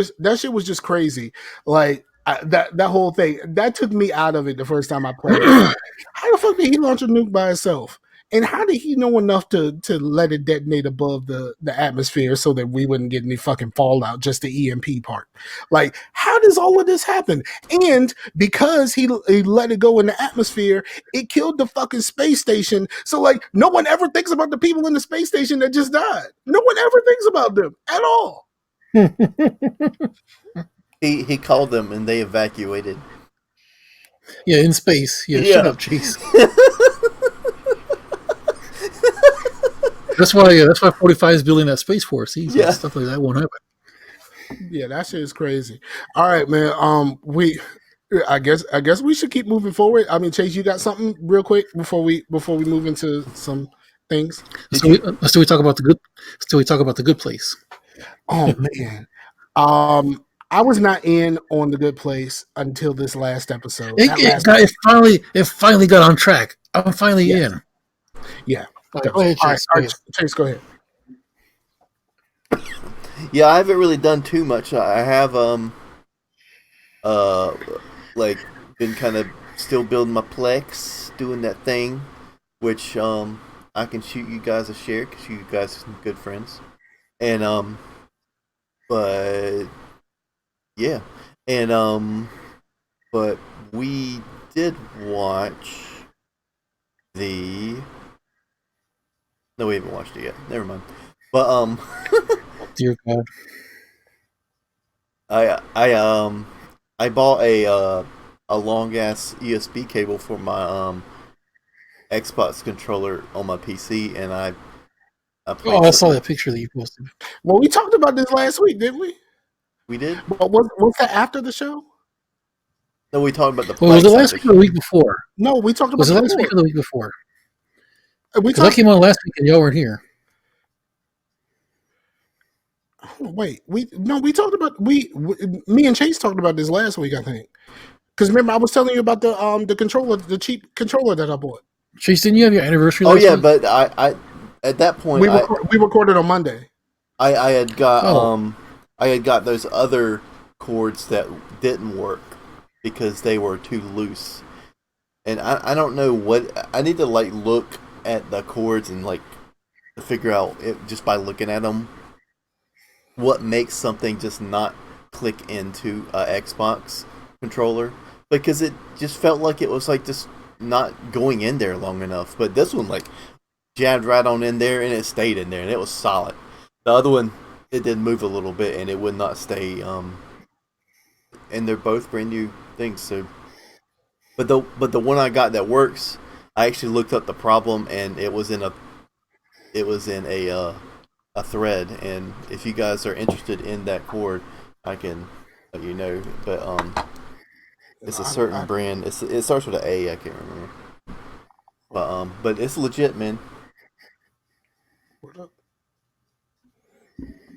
just crazy. Like that whole thing that took me out of it the first time I played it. How the fuck did he launch a nuke by himself? And how did he know enough to let it detonate above the atmosphere so that we wouldn't get any fucking fallout, just the EMP part? Like, how does all of this happen? And because he let it go in the atmosphere, it killed the fucking space station. So, like, no one ever thinks about the people in the space station that just died. No one ever thinks about them at all. He called them and they evacuated. Yeah, in space. Yeah. Shut up, Chase. That's why 45 is building that Space Force. Stuff like that won't happen. Yeah, that shit is crazy. All right, man. I guess we should keep moving forward. I mean, Chase, you got something real quick before we move into some things? Still we talk about the good place. Oh man. I was not in on the good place until this last episode. It finally got on track. I'm finally in. Yeah. Go ahead, Chase, go ahead. Yeah, I haven't really done too much. I have been kind of still building my Plex, doing that thing, which I can shoot you guys a share because you guys are some good friends, and but yeah, and but we did watch the. No, we haven't watched it yet. Never mind. But dear God, I bought a long ass USB cable for my Xbox controller on my PC, and I I saw that picture that you posted. Well, we talked about this last week, didn't we? We did. But was that after the show? No, we talked about the. Was it last week or the week before? No, we talked about. Was it last week or the week before? Because I came on last week and y'all weren't here. Wait, we talked about me and Chase talked about this last week, I think. Because remember, I was telling you about the controller, the cheap controller that I bought. Chase, didn't you have your anniversary? Last week? But I at that point we recorded on Monday. I had got those other cords that didn't work because they were too loose, and I don't know what I need to look at the cords and to figure out it just by looking at them what makes something just not click into a Xbox controller, because it just felt like it was just not going in there long enough. But this one jabbed right on in there and it stayed in there and it was solid. The other one, it did move a little bit and it would not stay. And they're both brand new things, so But the one I got that works, I actually looked up the problem, and it was in a thread. And if you guys are interested in that cord, I can let you know. But it's a certain brand. It starts with an A. I can't remember. But it's legit, man. What up?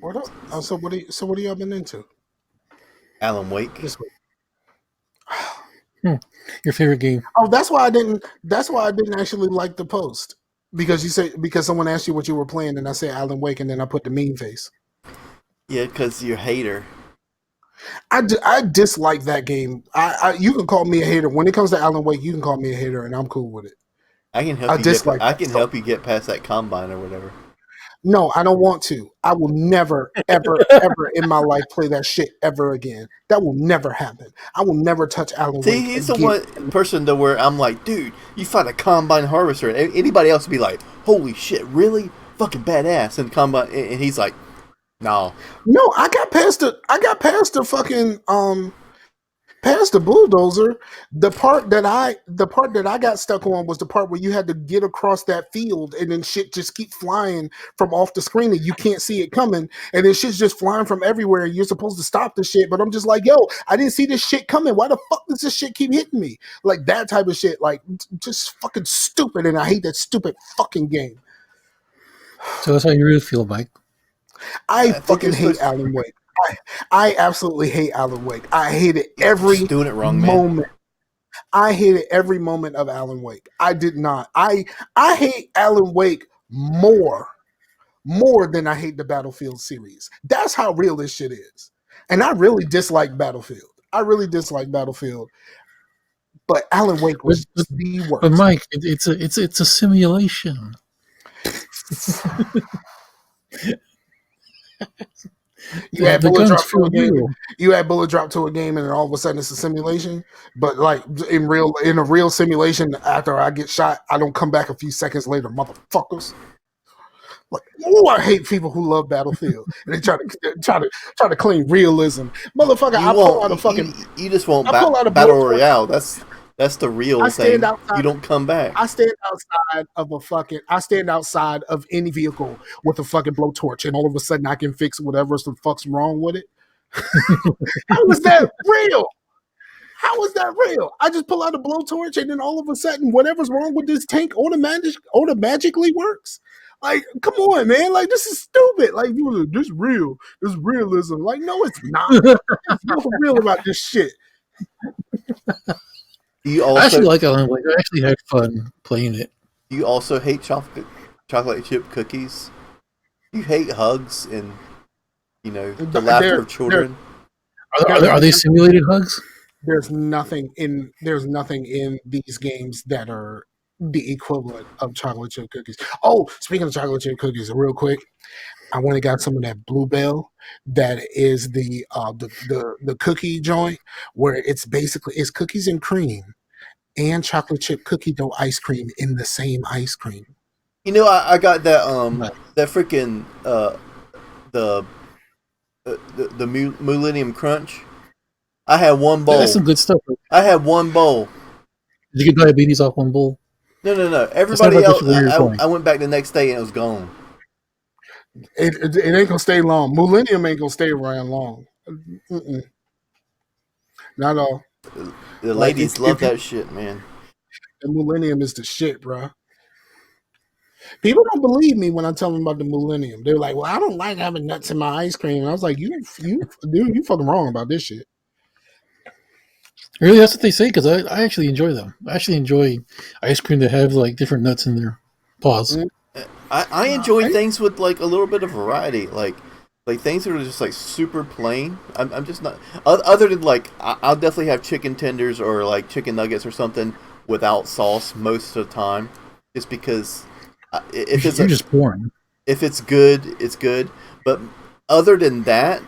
What up? Oh, so what do y'all been into Alan Wake. this week? Your favorite game? Oh, that's why I didn't actually like the post because someone asked you what you were playing, and I said Alan Wake, and then I put the mean face. Yeah, because you're a hater. I dislike that game. You can call me a hater when it comes to Alan Wake. You can call me a hater, and I'm cool with it. I can help help you get past that combine or whatever. No, I don't want to. I will never, ever, ever in my life play that shit ever again. That will never happen. I will never touch Alan Wake. See, he's the one person to where I'm like, dude, you fight a combine harvester. Anybody else would be like, holy shit, really? Fucking badass. And combine, and he's like, no. No, I got past the fucking past the bulldozer. The part that I got stuck on was the part where you had to get across that field, and then shit just keep flying from off the screen, and you can't see it coming, and then shit's just flying from everywhere, and you're supposed to stop the shit, but I'm just like, yo, I didn't see this shit coming. Why the fuck does this shit keep hitting me? Like that type of shit, like just fucking stupid, and I hate that stupid fucking game. So that's how you really feel, Mike. I fucking hate Alan Wake. I absolutely hate Alan Wake. I hate it every doing it wrong, moment. Man. I hated every moment of Alan Wake. I did not. I hate Alan Wake more than I hate the Battlefield series. That's how real this shit is. And I really dislike Battlefield. But Alan Wake was the worst. But Mike, it's a simulation. You had bullet drop to a game. You had bullet drop to a game, and then all of a sudden it's a simulation. But like in a real simulation, after I get shot, I don't come back a few seconds later, motherfuckers. Like, oh, I hate people who love Battlefield and they try to claim realism, motherfucker. I pull out a fucking. You just won't battle royale. That's the real thing. You don't come back. I stand outside of any vehicle with a fucking blowtorch, and all of a sudden I can fix whatever the fuck's wrong with it. How was that real? I just pull out a blowtorch, and then all of a sudden, whatever's wrong with this tank automatically works. Like, come on, man! Like, this is stupid. Like, this real. This realism. Like, no, it's not. There's nothing real about this shit. I actually like Alan Wake. I actually had fun playing it. You also hate chocolate chip cookies. You hate hugs and the laughter of children. Are they simulated hugs? There's nothing in these games that are the equivalent of chocolate chip cookies. Oh, speaking of chocolate chip cookies, real quick, I went and got some of that Bluebell. That is the cookie joint where it's cookies and cream and chocolate chip cookie dough ice cream in the same ice cream. I got that that freaking the Millennium Crunch. I had one bowl. That's some good stuff. I had one bowl. Did you get diabetes off one bowl? No. Everybody else. I went back the next day and it was gone. It ain't gonna stay long. Millennium ain't gonna stay around long. Mm-mm. Not at all. The ladies love that shit, man. The Millennium is the shit, bro. People don't believe me when I tell them about the Millennium. They're like, "Well, I don't like having nuts in my ice cream." And I was like, "You fucking wrong about this shit." Really, that's what they say because I actually enjoy them. I actually enjoy ice cream that have like different nuts in there. Pause. Mm-hmm. I enjoy things with like a little bit of variety, like things that are just like super plain. I'm just not other than like I'll definitely have chicken tenders or like chicken nuggets or something without sauce most of the time, just because if it's just boring. If it's good, it's good. But other than that,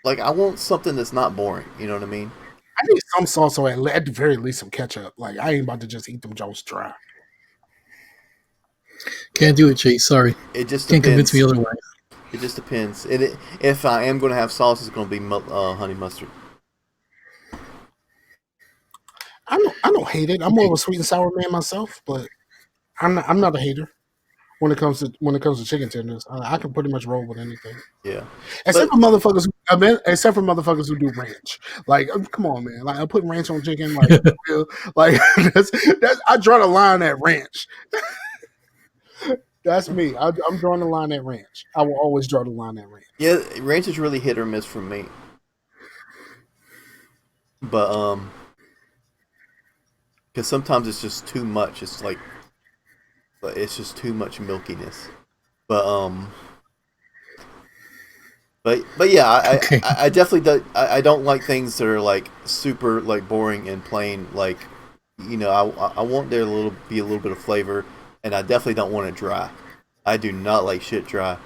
like I want something that's not boring. You know what I mean? I need some sauce or at the very least some ketchup. Like I ain't about to just eat them joints dry. Can't do it, Chase. Sorry. It just can't depends. Convince me otherwise. It just depends. If I am going to have sauce, it's going to be honey mustard. I don't hate it. I'm more of a sweet and sour man myself, but I'm not a hater when it comes to chicken tenders. I can pretty much roll with anything. Yeah. Except for motherfuckers who do ranch. Like, come on, man. Like, I'm putting ranch on chicken. Like, like that's I draw the line at ranch. That's me. I'm drawing the line at ranch. I will always draw the line at ranch. Yeah, ranch is really hit or miss for me. But because sometimes it's just too much. It's like it's just too much milkiness. But but yeah, I definitely I don't like things that are like super like boring and plain. Like, you know, I want there be a little bit of flavor, and I definitely don't want it dry. I do not like shit dry.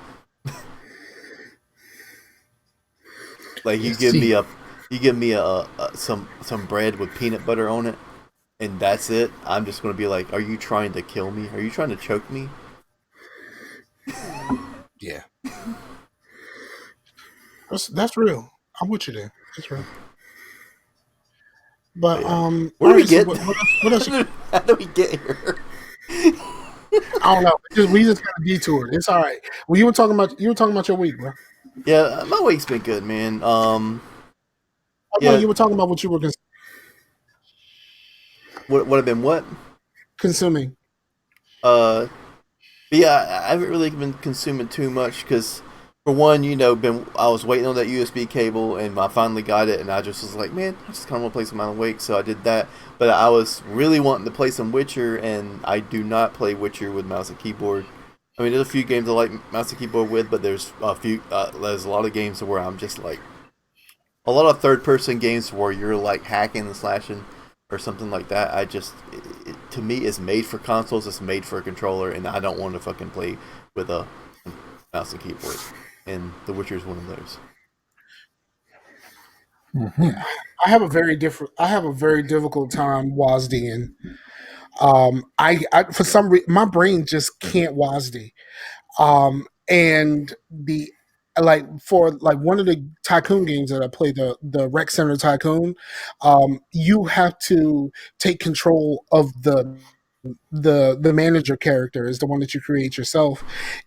Like you give me some bread with peanut butter on it, and that's it. I'm just gonna be like, are you trying to kill me? Are you trying to choke me? Yeah. That's real. I'm with you there. That's real. But yeah. Where do we get? So what else? How do we get here? I don't know. We just kind of detoured. It's all right. Well, you were talking about your week, bro. Yeah, my week's been good, man. Yeah, you were talking about what you were what have been what? Consuming. But yeah, I haven't really been consuming too much because, for one, you know, I was waiting on that USB cable and I finally got it, and I just was like, man, I just kind of want to play some Alan Wake, so I did that. But I was really wanting to play some Witcher, and I do not play Witcher with mouse and keyboard. I mean, there's a few games I like mouse and keyboard with, but there's a lot of games where I'm just like, a lot of third-person games where you're like hacking and slashing or something like that. To me, it's made for consoles. It's made for a controller, and I don't want to fucking play with a mouse and keyboard. And The Witcher is one of those. Mm-hmm. I have a very difficult time WASDing. I for some reason my brain just can't WASD. And the for one of the Tycoon games that I played, the Rec Center Tycoon, you have to take control of the manager character is the one that you create yourself,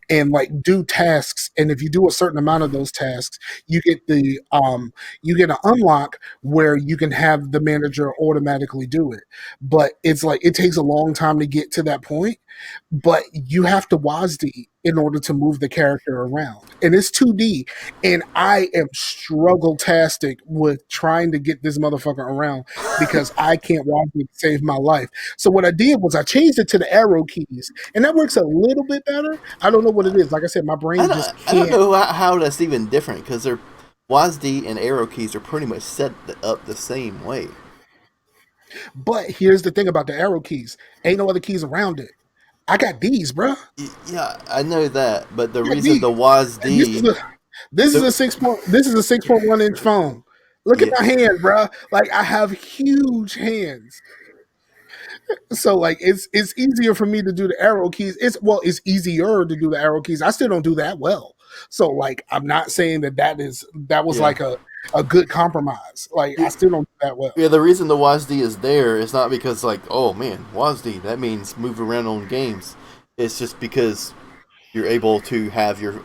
and like do tasks, and if you do a certain amount of those tasks, you get an unlock where you can have the manager automatically do it. But it's like it takes a long time to get to that point, but you have to WASD in order to move the character around, and it's 2D, and I am struggle-tastic with trying to get this motherfucker around because I can't WASD to save my life. So what I did was I changed it to the arrow keys, and that works a little bit better. I don't know what it is. Like I said, my brain just can't. I don't know how that's even different, because they're WASD and arrow keys are pretty much set up the same way. But here's the thing about the arrow keys: ain't no other keys around it. I got these, bro. Yeah, I know that, but the reason the WASD this is a 6.1 inch phone. Look at my hand, bro. Like I have huge hands. So like it's easier for me to do the arrow keys. It's easier to do the arrow keys. I still don't do that well. So like I'm not saying that was like a good compromise. Like I still don't do that well. Yeah, the reason the WASD is there is not because like, oh man, WASD, that means move around on games. It's just because you're able to have your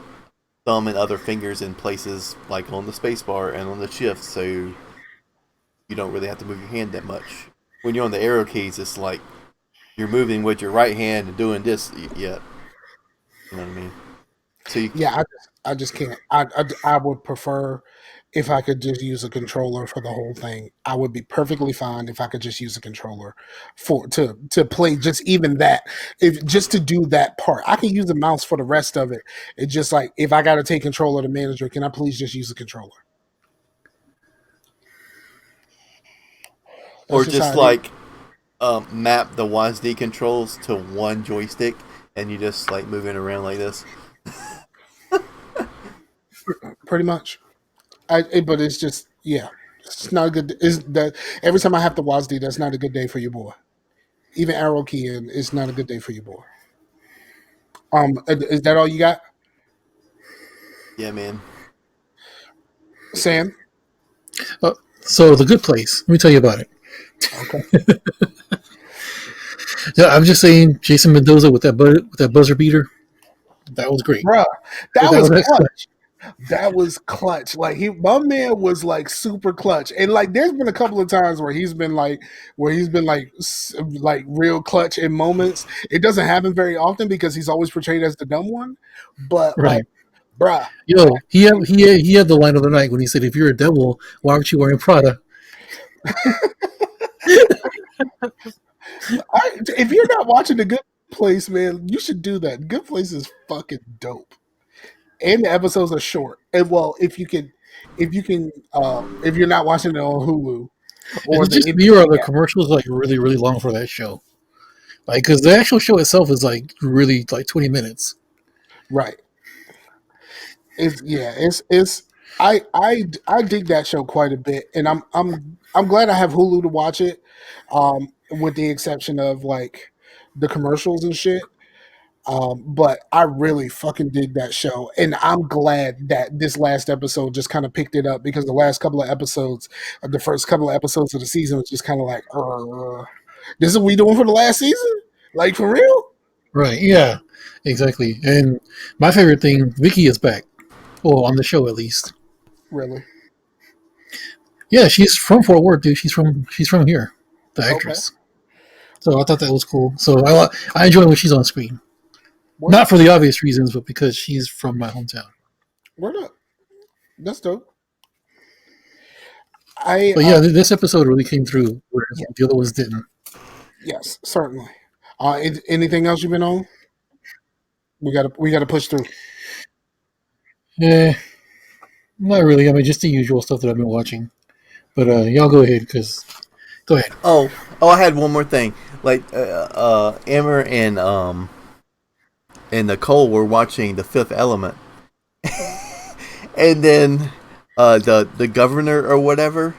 thumb and other fingers in places like on the spacebar and on the shift, so you don't really have to move your hand that much. When you're on the arrow keys, it's like you're moving with your right hand and doing this. Yeah, you know what I mean. So I just can't. I would prefer if I could just use a controller for the whole thing. I would be perfectly fine if I could just use a controller to play just even that. Just to do that part, I can use the mouse for the rest of it. It's just like if I got to take control of the manager, can I please just use a controller? Or just like map the WASD controls to one joystick, and you just like moving around like this. Pretty much. But it's just it's not a good. Is that every time I have to WASD, that's not a good day for your boy. Even arrow key, it's not a good day for your boy. Is that all you got? Yeah, man. Sam? So The Good Place. Let me tell you about it. Okay. Yeah, I'm just saying, Jason Mendoza with that buzzer beater, that was great. Bruh, that That was was excellent. clutch. That was clutch. Like my man was like super clutch. And like there's been a couple of times where he's been like like real clutch in moments. It doesn't happen very often because he's always portrayed as the dumb one. But like, Right. bruh, Yo, he had the line of the night when he said, "If you're a devil, why aren't you wearing Prada?" if you're not watching The Good Place, man, you should do that. Good Place is fucking dope. And the episodes are short. And well, if you're not watching it on Hulu And or the just zero NBC the app, commercials like really long for that show. Like, because the actual show itself is like really like 20 minutes. right? It's I dig that show quite a bit, and I'm glad I have Hulu to watch it. With the exception of like the commercials and shit. But I really fucking dig that show, and I'm glad that this last episode just kind of picked it up because the last couple of episodes, the first couple of episodes of the season was just kind of like, this is what we doing for the last season, like for real, Right? Yeah, exactly. And my favorite thing, Vicky is back. Well, on the show at least. really? Yeah, she's from Fort Worth, dude. She's from here, the Okay, actress. So I thought that was cool. So I enjoy when she's on screen. word Not up, for the obvious reasons, but because she's from my hometown. word up. That's dope. I But yeah, this episode really came through, whereas Yeah, the other ones didn't. yes, certainly. Anything else you've been on? We gotta push through. Yeah, not really. I mean, just the usual stuff that I've been watching. But y'all go ahead, because go ahead. I had one more thing. Like, Amber and Nicole were watching The Fifth Element, and then the governor or whatever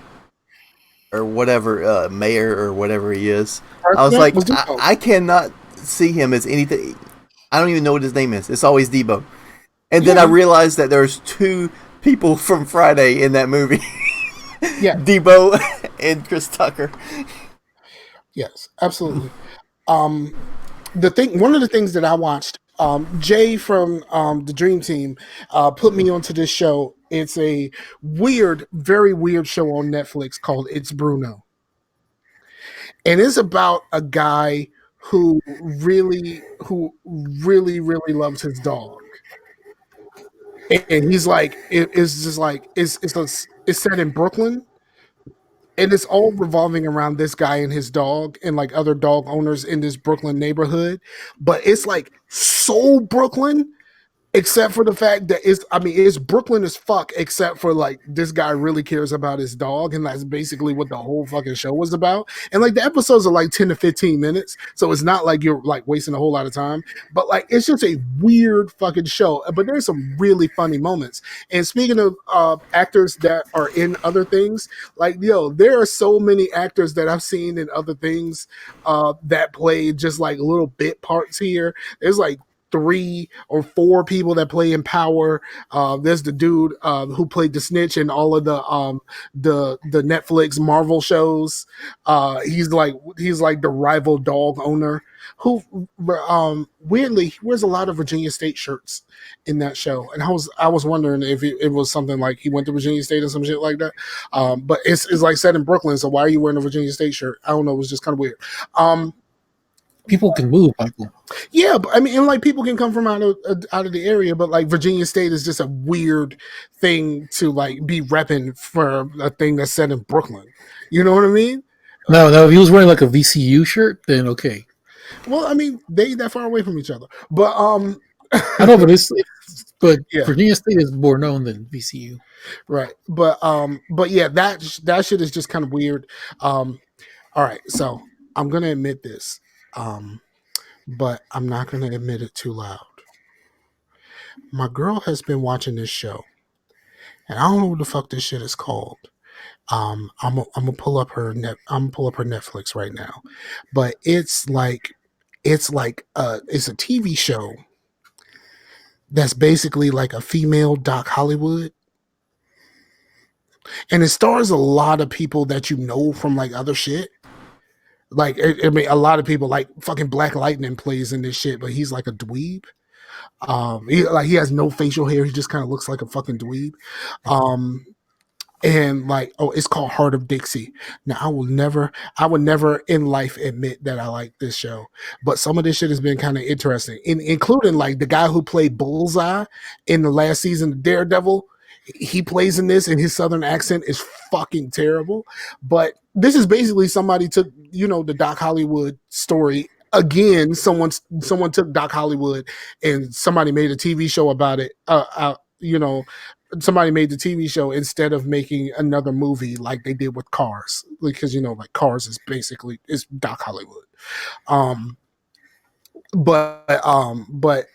mayor or whatever he is. I was like, Was Debo. I cannot see him as anything. I don't even know what his name is. It's always Debo. And then I Yeah, realized that there's two people from Friday in that movie. yeah, Debo and Chris Tucker. yes, absolutely. Um, one of the things that I watched, Jay from the Dream Team put me onto this show. It's a weird, very weird show on Netflix called It's Bruno, and it's about a guy who really loves his dog, and he's like, it's just like it's set in Brooklyn. And it's all revolving around this guy and his dog and like other dog owners in this Brooklyn neighborhood. But it's like so Brooklyn, except for the fact that it's Brooklyn as fuck, except for like this guy really cares about his dog, and that's basically what the whole fucking show was about. And like the episodes are like 10 to 15 minutes, so it's not like you're like wasting a whole lot of time, but like it's just a weird fucking show. But there's some really funny moments. And speaking of actors that are in other things, like yo, there are so many actors that I've seen in other things that play just like little bit parts here. There's like 3 or 4 people that play in Power. There's the dude who played the Snitch in all of the Netflix Marvel shows. He's like the rival dog owner who weirdly he wears a lot of Virginia State shirts in that show. And I was wondering if it was something like he went to Virginia State or some shit like that. But it's like set in Brooklyn, so why are you wearing a Virginia State shirt? I don't know. It was just kind of weird. Um, People can move, Michael. Yeah, but I mean, and like people can come from out of the area, but like Virginia State is just a weird thing to like be repping for a thing that's set in Brooklyn. You know what I mean? Now, if he was wearing like a VCU shirt, then okay. Well, I mean, they ain't that far away from each other, but I know, but yeah, Virginia State is more known than VCU. right. But yeah, that shit is just kind of weird. All right, so I'm gonna admit this, but I'm not gonna admit it too loud. My girl has been watching this show, and I don't know what the fuck this shit is called. I'm gonna pull up I'm gonna pull up her Netflix right now, but it's a TV show that's basically like a female Doc Hollywood, and it stars a lot of people that you know from like other shit. Like, I mean, a lot of people like fucking Black Lightning plays in this shit, but he's like a dweeb. He has no facial hair. He just kind of looks like a fucking dweeb. Um, and like, oh, it's called Heart of Dixie. Now I would never in life admit that I like this show, but some of this shit has been kind of interesting, including like the guy who played Bullseye in the last season of Daredevil. He plays in this, and his southern accent is fucking terrible. But this is basically somebody took, the Doc Hollywood story again. Someone took Doc Hollywood, and somebody made a TV show about it. Somebody made the TV show instead of making another movie like they did with Cars, because like Cars is basically is Doc Hollywood. But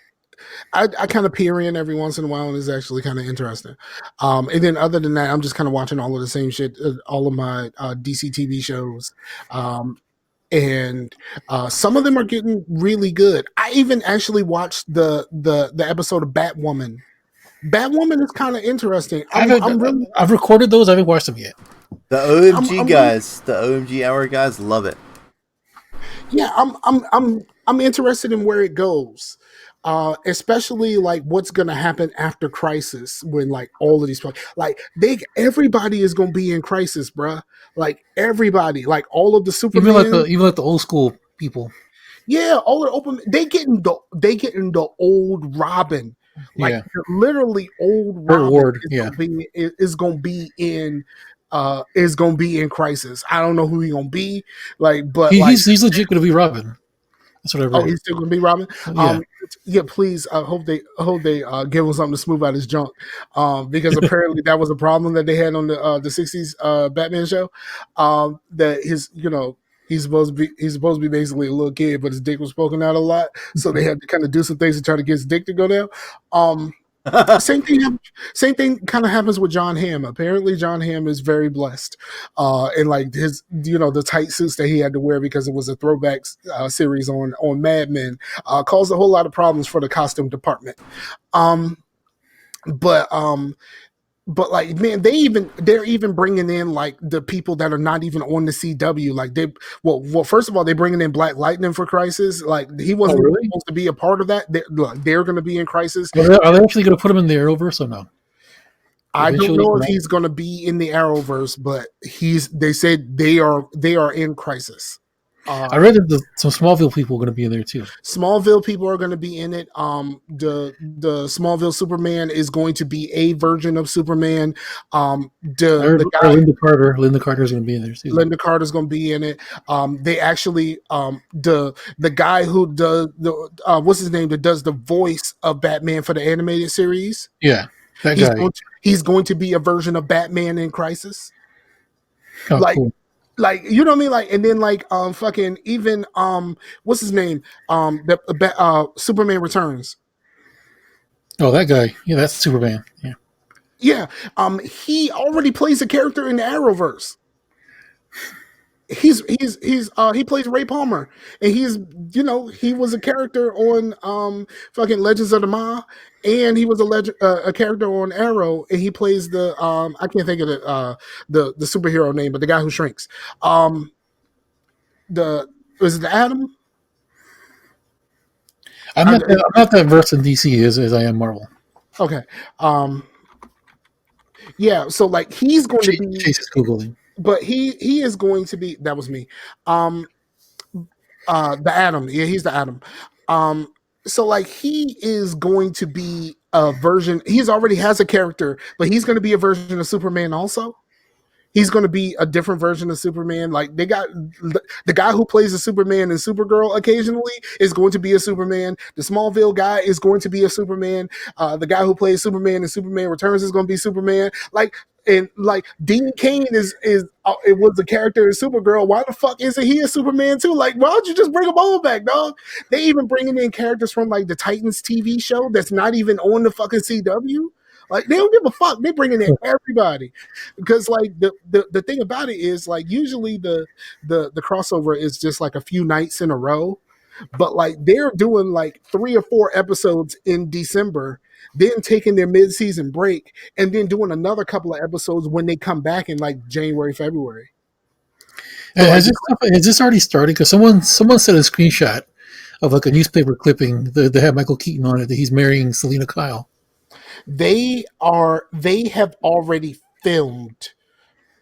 I kind of peer in every once in a while, and it's actually kind of interesting. And then other than that, I'm just kind of watching all of the same shit, all of my DC TV shows. And some of them are getting really good. I even actually watched the episode of Batwoman. Batwoman is kind of interesting. I've recorded those. I haven't watched them yet. The OMG guys, the OMG Hour guys love it. Yeah, I'm interested in where it goes. Especially like what's gonna happen after Crisis, when like all of these like everybody is gonna be in Crisis, bruh. Like everybody, like all of the Superman, even like the old school people. Yeah, all of the open, they getting the old Robin. Like literally old Robin Ward, is gonna be in Crisis. I don't know who he's gonna be, like, but he's legit gonna be Robin. That's what I read. Oh, he's still gonna be Robin. Yeah. Please. I hope they give him something to smooth out his junk, because apparently that was a problem that they had on the '60s Batman show. That he's supposed to be basically a little kid, but his dick was poking out a lot, so they had to kind of do some things to try to get his dick to go down. Same thing kind of happens with John Hamm. Apparently John Hamm is very blessed, and like his the tight suits that he had to wear because it was a throwback series on Mad Men caused a whole lot of problems for the costume department. But like, man, they're even bringing in like the people that are not even on the CW. Like well, first of all, they're bringing in Black Lightning for Crisis. Like he wasn't supposed to be a part of that. They're going to be in Crisis. Are they actually going to put him in the Arrowverse or no? I don't know if he's going to be in the Arrowverse, but they said they are in Crisis. I read that some Smallville people are going to be in there too. Smallville people are going to be in it. The Smallville Superman is going to be a version of Superman. Linda Carter is going to be in there too. Linda Carter is going to be in it. They actually the guy who does what's his name, that does the voice of Batman for the animated series. Yeah, that guy. He's going to be a version of Batman in Crisis. Oh, cool. Like, you know what I mean? Like, and then like fucking even what's his name? Superman Returns. Oh, that guy. Yeah, that's Superman. Yeah. Yeah. He already plays a character in the Arrowverse. He plays Ray Palmer, and he was a character on fucking Legends of the Ma, and he was a character on Arrow, and he plays the I can't think of the superhero name, but the guy who shrinks. Is it the Atom? I'm not that versed in DC as I am Marvel. Okay. Yeah, so like he's going to be Chase is Googling. But he is going to be, that was me. The Atom. Yeah, he's the Atom. So like he is going to be a version, he's already has a character, but he's going to be a version of Superman also. He's going to be a different version of Superman. Like they got the guy who plays a Superman and Supergirl occasionally is going to be a Superman. The Smallville guy is going to be a Superman. The guy who plays Superman and Superman Returns is going to be Superman. And Dean Cain it was the character in Supergirl. Why the fuck isn't he a Superman too? Like, why don't you just bring them all back, dog? They even bringing in characters from like the Titans TV show that's not even on the fucking CW. Like they don't give a fuck. They're bringing in everybody because like the thing about it is like usually the crossover is just like a few nights in a row, but like they're doing like 3 or 4 episodes in December, then taking their mid-season break, and then doing another couple of episodes when they come back in like January, February. But like, Has this already started? Because someone sent a screenshot of like a newspaper clipping that had Michael Keaton on it that he's marrying Selena Kyle. they have already filmed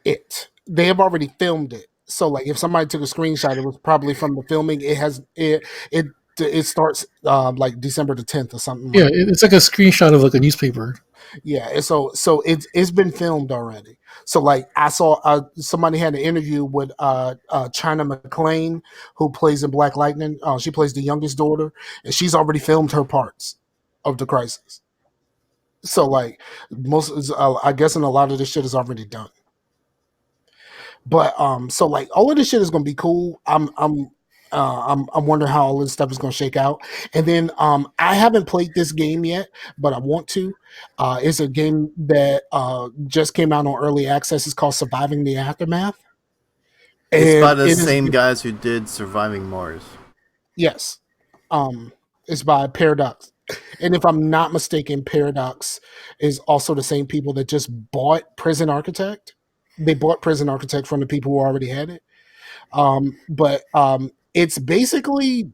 it. They have already filmed it. So like if somebody took a screenshot, it was probably from the filming. It starts like December the 10th or something Yeah, like that. it's like a screenshot of like a newspaper. Yeah, and so it's been filmed already. So like I saw somebody had an interview with China McClain, who plays in Black Lightning. She plays the youngest daughter, and she's already filmed her parts of the crisis. So like I guess, and a lot of this shit is already done. But so like all of this shit is gonna be cool. I'm wondering how all this stuff is gonna shake out. And then I haven't played this game yet, but I want to. It's a game that just came out on early access. It's called Surviving the Aftermath. It's by And the it is, same guys who did Surviving Mars. yes. It's by Paradox. And if I'm not mistaken, Paradox is also the same people that just bought Prison Architect. They bought Prison Architect from the people who already had it. But it's basically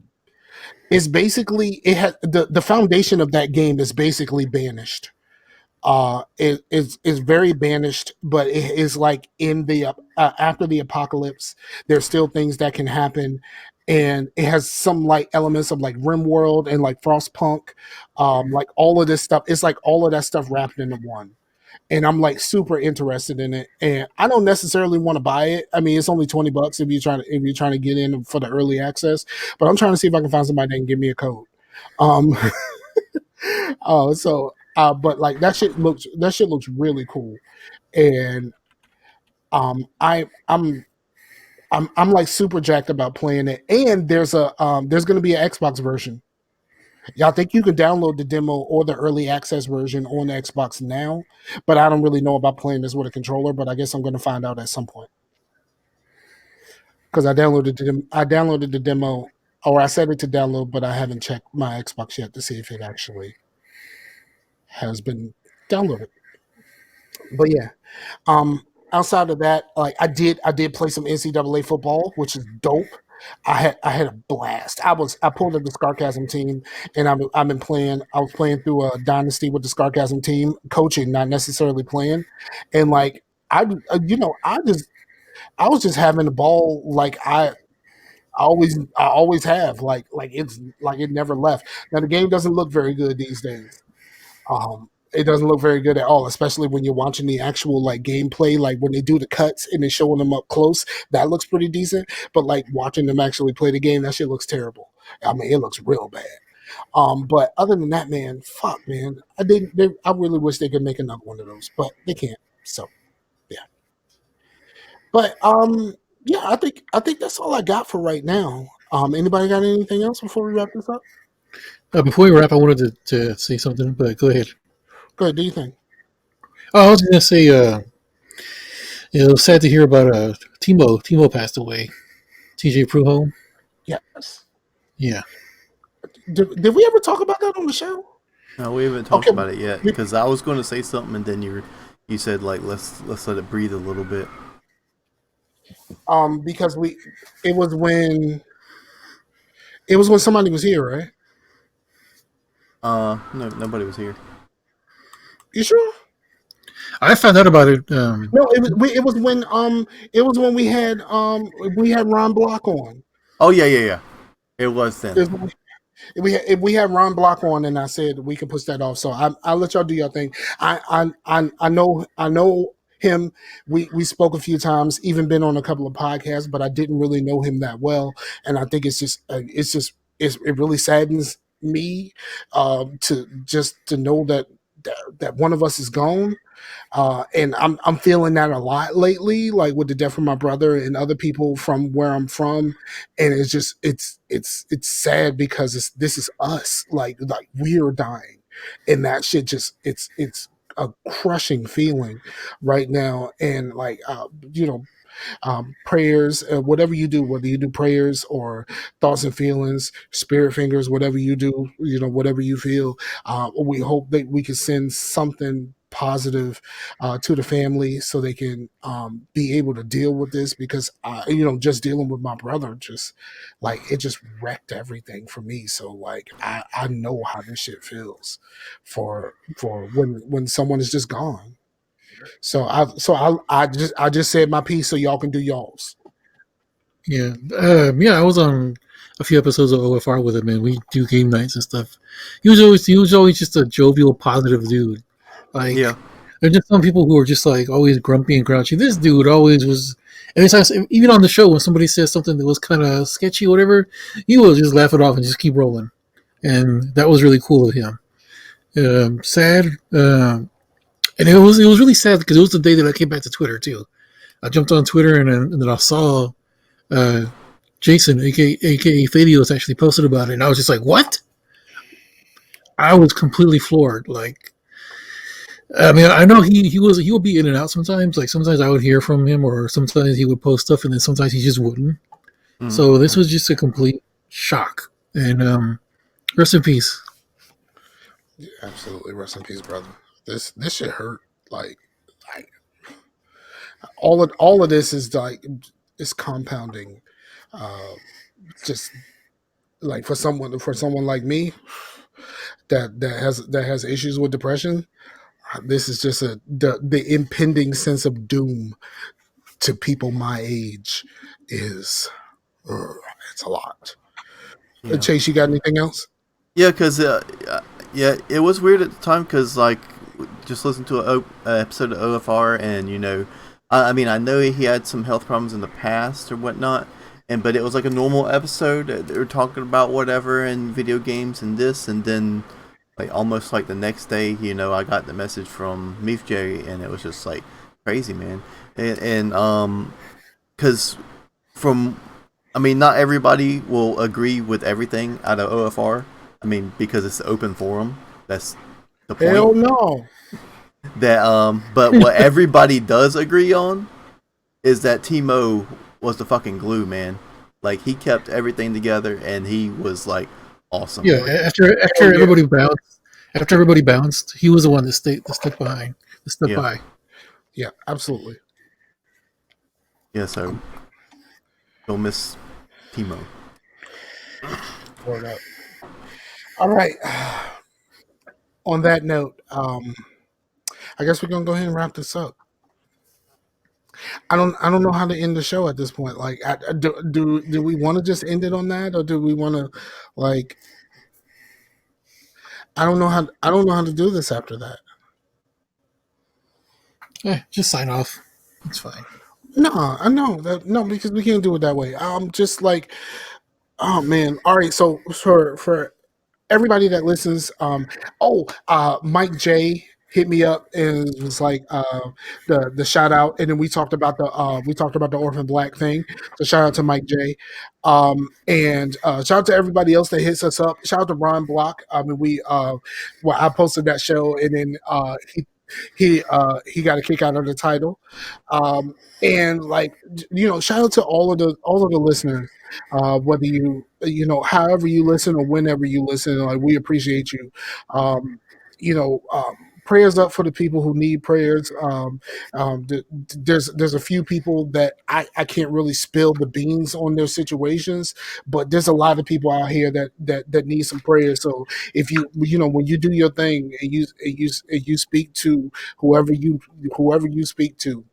it has the foundation of that game is basically banished. It is very banished, but it is like in the after the apocalypse, there's still things that can happen, and it has some like elements of like RimWorld and like Frostpunk, like all of this stuff. It's like all of that stuff wrapped into one, and I'm like super interested in it. And I don't necessarily want to buy it. I mean, it's only $20 if you're trying to get in for the early access. But I'm trying to see if I can find somebody that can give me a code. Um, but like that shit looks really cool, and I'm like super jacked about playing it. And there's going to be an Xbox version. Y'all think you can download the demo or the early access version on the Xbox now, but I don't really know about playing this with a controller. But I guess I'm going to find out at some point because I downloaded the demo, or I set it to download, but I haven't checked my Xbox yet to see if it actually has been downloaded. But yeah, outside of that, like I did play some NCAA football, which is dope. I had a blast. I pulled up the Scarcasm team, and I've been playing. I was playing through a dynasty with the Scarcasm team, coaching, not necessarily playing. And like I was just having the ball like I always have. Like it's like it never left. Now the game doesn't look very good these days. It doesn't look very good at all, especially when you're watching the actual like gameplay, like when they do the cuts and they're showing them up close. That looks pretty decent, but like watching them actually play the game, that shit looks terrible. I mean, it looks real bad. But other than that, man, fuck, man, I really wish they could make another one of those, but they can't. So yeah, but yeah, I think that's all I got for right now. Anybody got anything else before we wrap this up? Before we wrap, I wanted to say something, but go ahead. Go ahead, do you think? Oh, I was going to say, it was sad to hear about Timo. Timo passed away. TJ Pruho. Yes. Yeah. Did we ever talk about that on the show? No, we haven't talked about it yet because I was going to say something and then you said like let's let it breathe a little bit. Because it was when somebody was here, right? No, nobody was here. You sure? I found out about it. No, it was when we had Ron Block on. Oh yeah. It was then. We had Ron Block on, and I said we could push that off. So I'll let y'all do your thing. I know him. We spoke a few times, even been on a couple of podcasts, but I didn't really know him that well. And I think it really saddens me to know that one of us is gone. And I'm feeling that a lot lately, like with the death of my brother and other people from where I'm from, and it's just it's sad because this is us, like we are dying, and that shit just it's a crushing feeling right now, and like prayers, whatever you do, whether you do prayers or thoughts and feelings, spirit fingers, whatever you do, whatever you feel, we hope that we can send something positive to the family so they can be able to deal with this, because just dealing with my brother, just like it just wrecked everything for me. So like I know how this shit feels for when someone is just gone. So I just said my piece so y'all can do y'all's. Yeah, I was on a few episodes of OFR with him, and we do game nights and stuff. He was always just a jovial, positive dude. Like, Yeah. there's just some people who are just like always grumpy and grouchy. This dude always was, and it's like, even on the show when somebody says something that was kind of sketchy or whatever, he will just laugh it off and just keep rolling, and that was really cool of him. Sad, and it was really sad because it was the day that I came back to Twitter too. I jumped on Twitter and then I saw uh, Jason, aka Fadios, actually posted about it, and I was just like, "What?" I was completely floored. Like, I mean, I know he would be in and out sometimes. Like sometimes I would hear from him, or sometimes he would post stuff, and then sometimes he just wouldn't. So this was just a complete shock. And rest in peace. Yeah, absolutely, rest in peace, brother. This shit hurt. Like all of this is like it's compounding. Uh, just like for someone like me that has issues with depression, this is just the impending sense of doom to people my age is it's a lot. Yeah. Chase, you got anything else? Yeah, because yeah, it was weird at the time because like just listened to an episode of OFR, and I mean I know he had some health problems in the past or whatnot, but it was like a normal episode. They were talking about whatever and video games and this, and then like almost like the next day, I got the message from Meef J, and it was just like crazy, man, and because from I mean, not everybody will agree with everything out of OFR. I mean, because it's an open forum. That's the point. Hell no. But what everybody does agree on is that Timo was the fucking glue, man. Like he kept everything together, and he was like awesome. Yeah, after everybody bounced, he was the one that stuck behind, that stuck by. Yeah, absolutely. Yeah, so don't miss Timo. Word up. All right. On that note, I guess we're gonna go ahead and wrap this up. I don't know how to end the show at this point. Like, do we want to just end it on that, or do we want to, like, I don't know how to do this after that. Just sign off. It's fine. No, I know that no, because we can't do it that way. Just like, oh man. All right, so for everybody that listens, Mike J hit me up and was like the shout out, and then we talked about the Orphan Black thing. So shout out to Mike J, and shout out to everybody else that hits us up. Shout out to Ron Block. I mean, I posted that show, and then he got a kick out of the title, and like shout out to all of the listeners, whether however you listen or whenever you listen, like we appreciate you. um, you know um, Prayers up for the people who need prayers. There's a few people that I can't really spill the beans on their situations, but there's a lot of people out here that need some prayers. So if when you do your thing and you speak to whoever you speak to,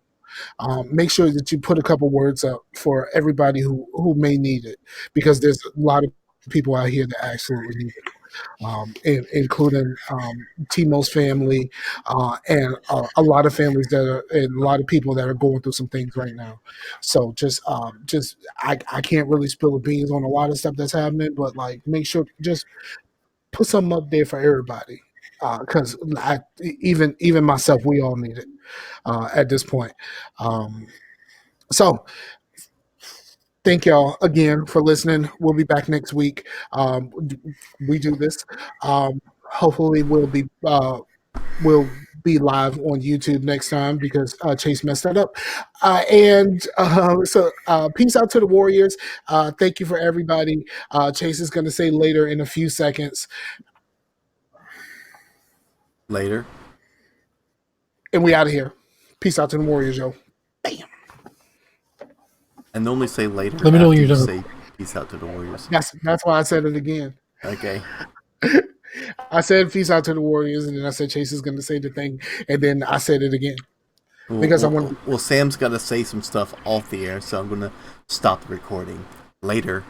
make sure that you put a couple words up for everybody who may need it, because there's a lot of people out here that absolutely need it, including Timo's family, and a lot of families and a lot of people that are going through some things right now. So I can't really spill the beans on a lot of stuff that's happening, but like make sure just put something up there for everybody, because even myself, we all need it at this point. So thank y'all again for listening. We'll be back next week. We do this. Hopefully, we'll be live on YouTube next time, because Chase messed that up. So peace out to the Warriors. Thank you for everybody. Chase is going to say later in a few seconds. Later. And we out of here. Peace out to the Warriors, yo. Bam. I normally say later. Let me know when you're after done. you say peace out to the Warriors. That's why I said it again. Okay. I said peace out to the Warriors, and then I said Chase is going to say the thing, and then I said it again. Because I want. Well, Sam's got to say some stuff off the air, so I'm going to stop the recording. Later.